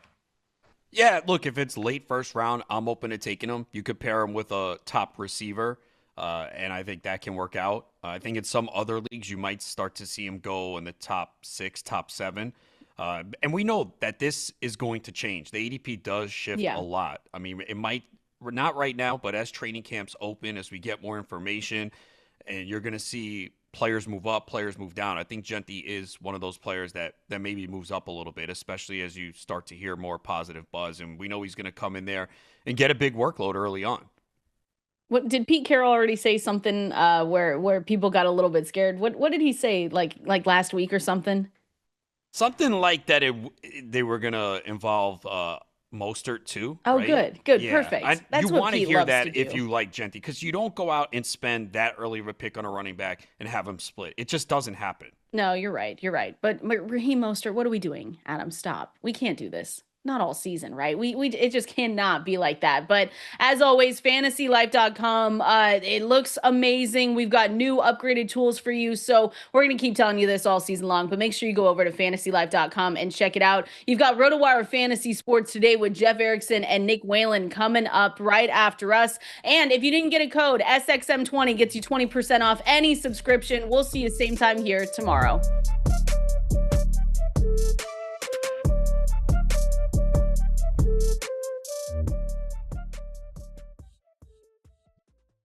Yeah, look, if it's late first round, I'm open to taking him. You could pair him with a top receiver. And I think that can work out. I think in some other leagues, you might start to see him go in the top 6, top 7. And we know that this is going to change. The ADP does shift a lot. I mean, it might not right now, but as training camps open, as we get more information, and you're going to see players move up, players move down. I think Jeanty is one of those players that maybe moves up a little bit, especially as you start to hear more positive buzz. And we know he's going to come in there and get a big workload early on. What did Pete Carroll already say something where people got a little bit scared? What did he say like last week or something? Something like that. They were gonna involve Mostert too. Oh, right? Good, yeah. Perfect. That's you want to hear that if you like Jeanty, because you don't go out and spend that early of a pick on a running back and have him split. It just doesn't happen. No, you're right. But Raheem Mostert, what are we doing? Adam, stop. We can't do this. Not all season, right? It just cannot be like that. But as always, fantasylife.com, it looks amazing. We've got new upgraded tools for you. So we're going to keep telling you this all season long, but make sure you go over to fantasylife.com and check it out. You've got RotoWire Fantasy Sports today with Jeff Erickson and Nick Whalen coming up right after us. And if you didn't get a code, SXM20 gets you 20% off any subscription. We'll see you same time here tomorrow.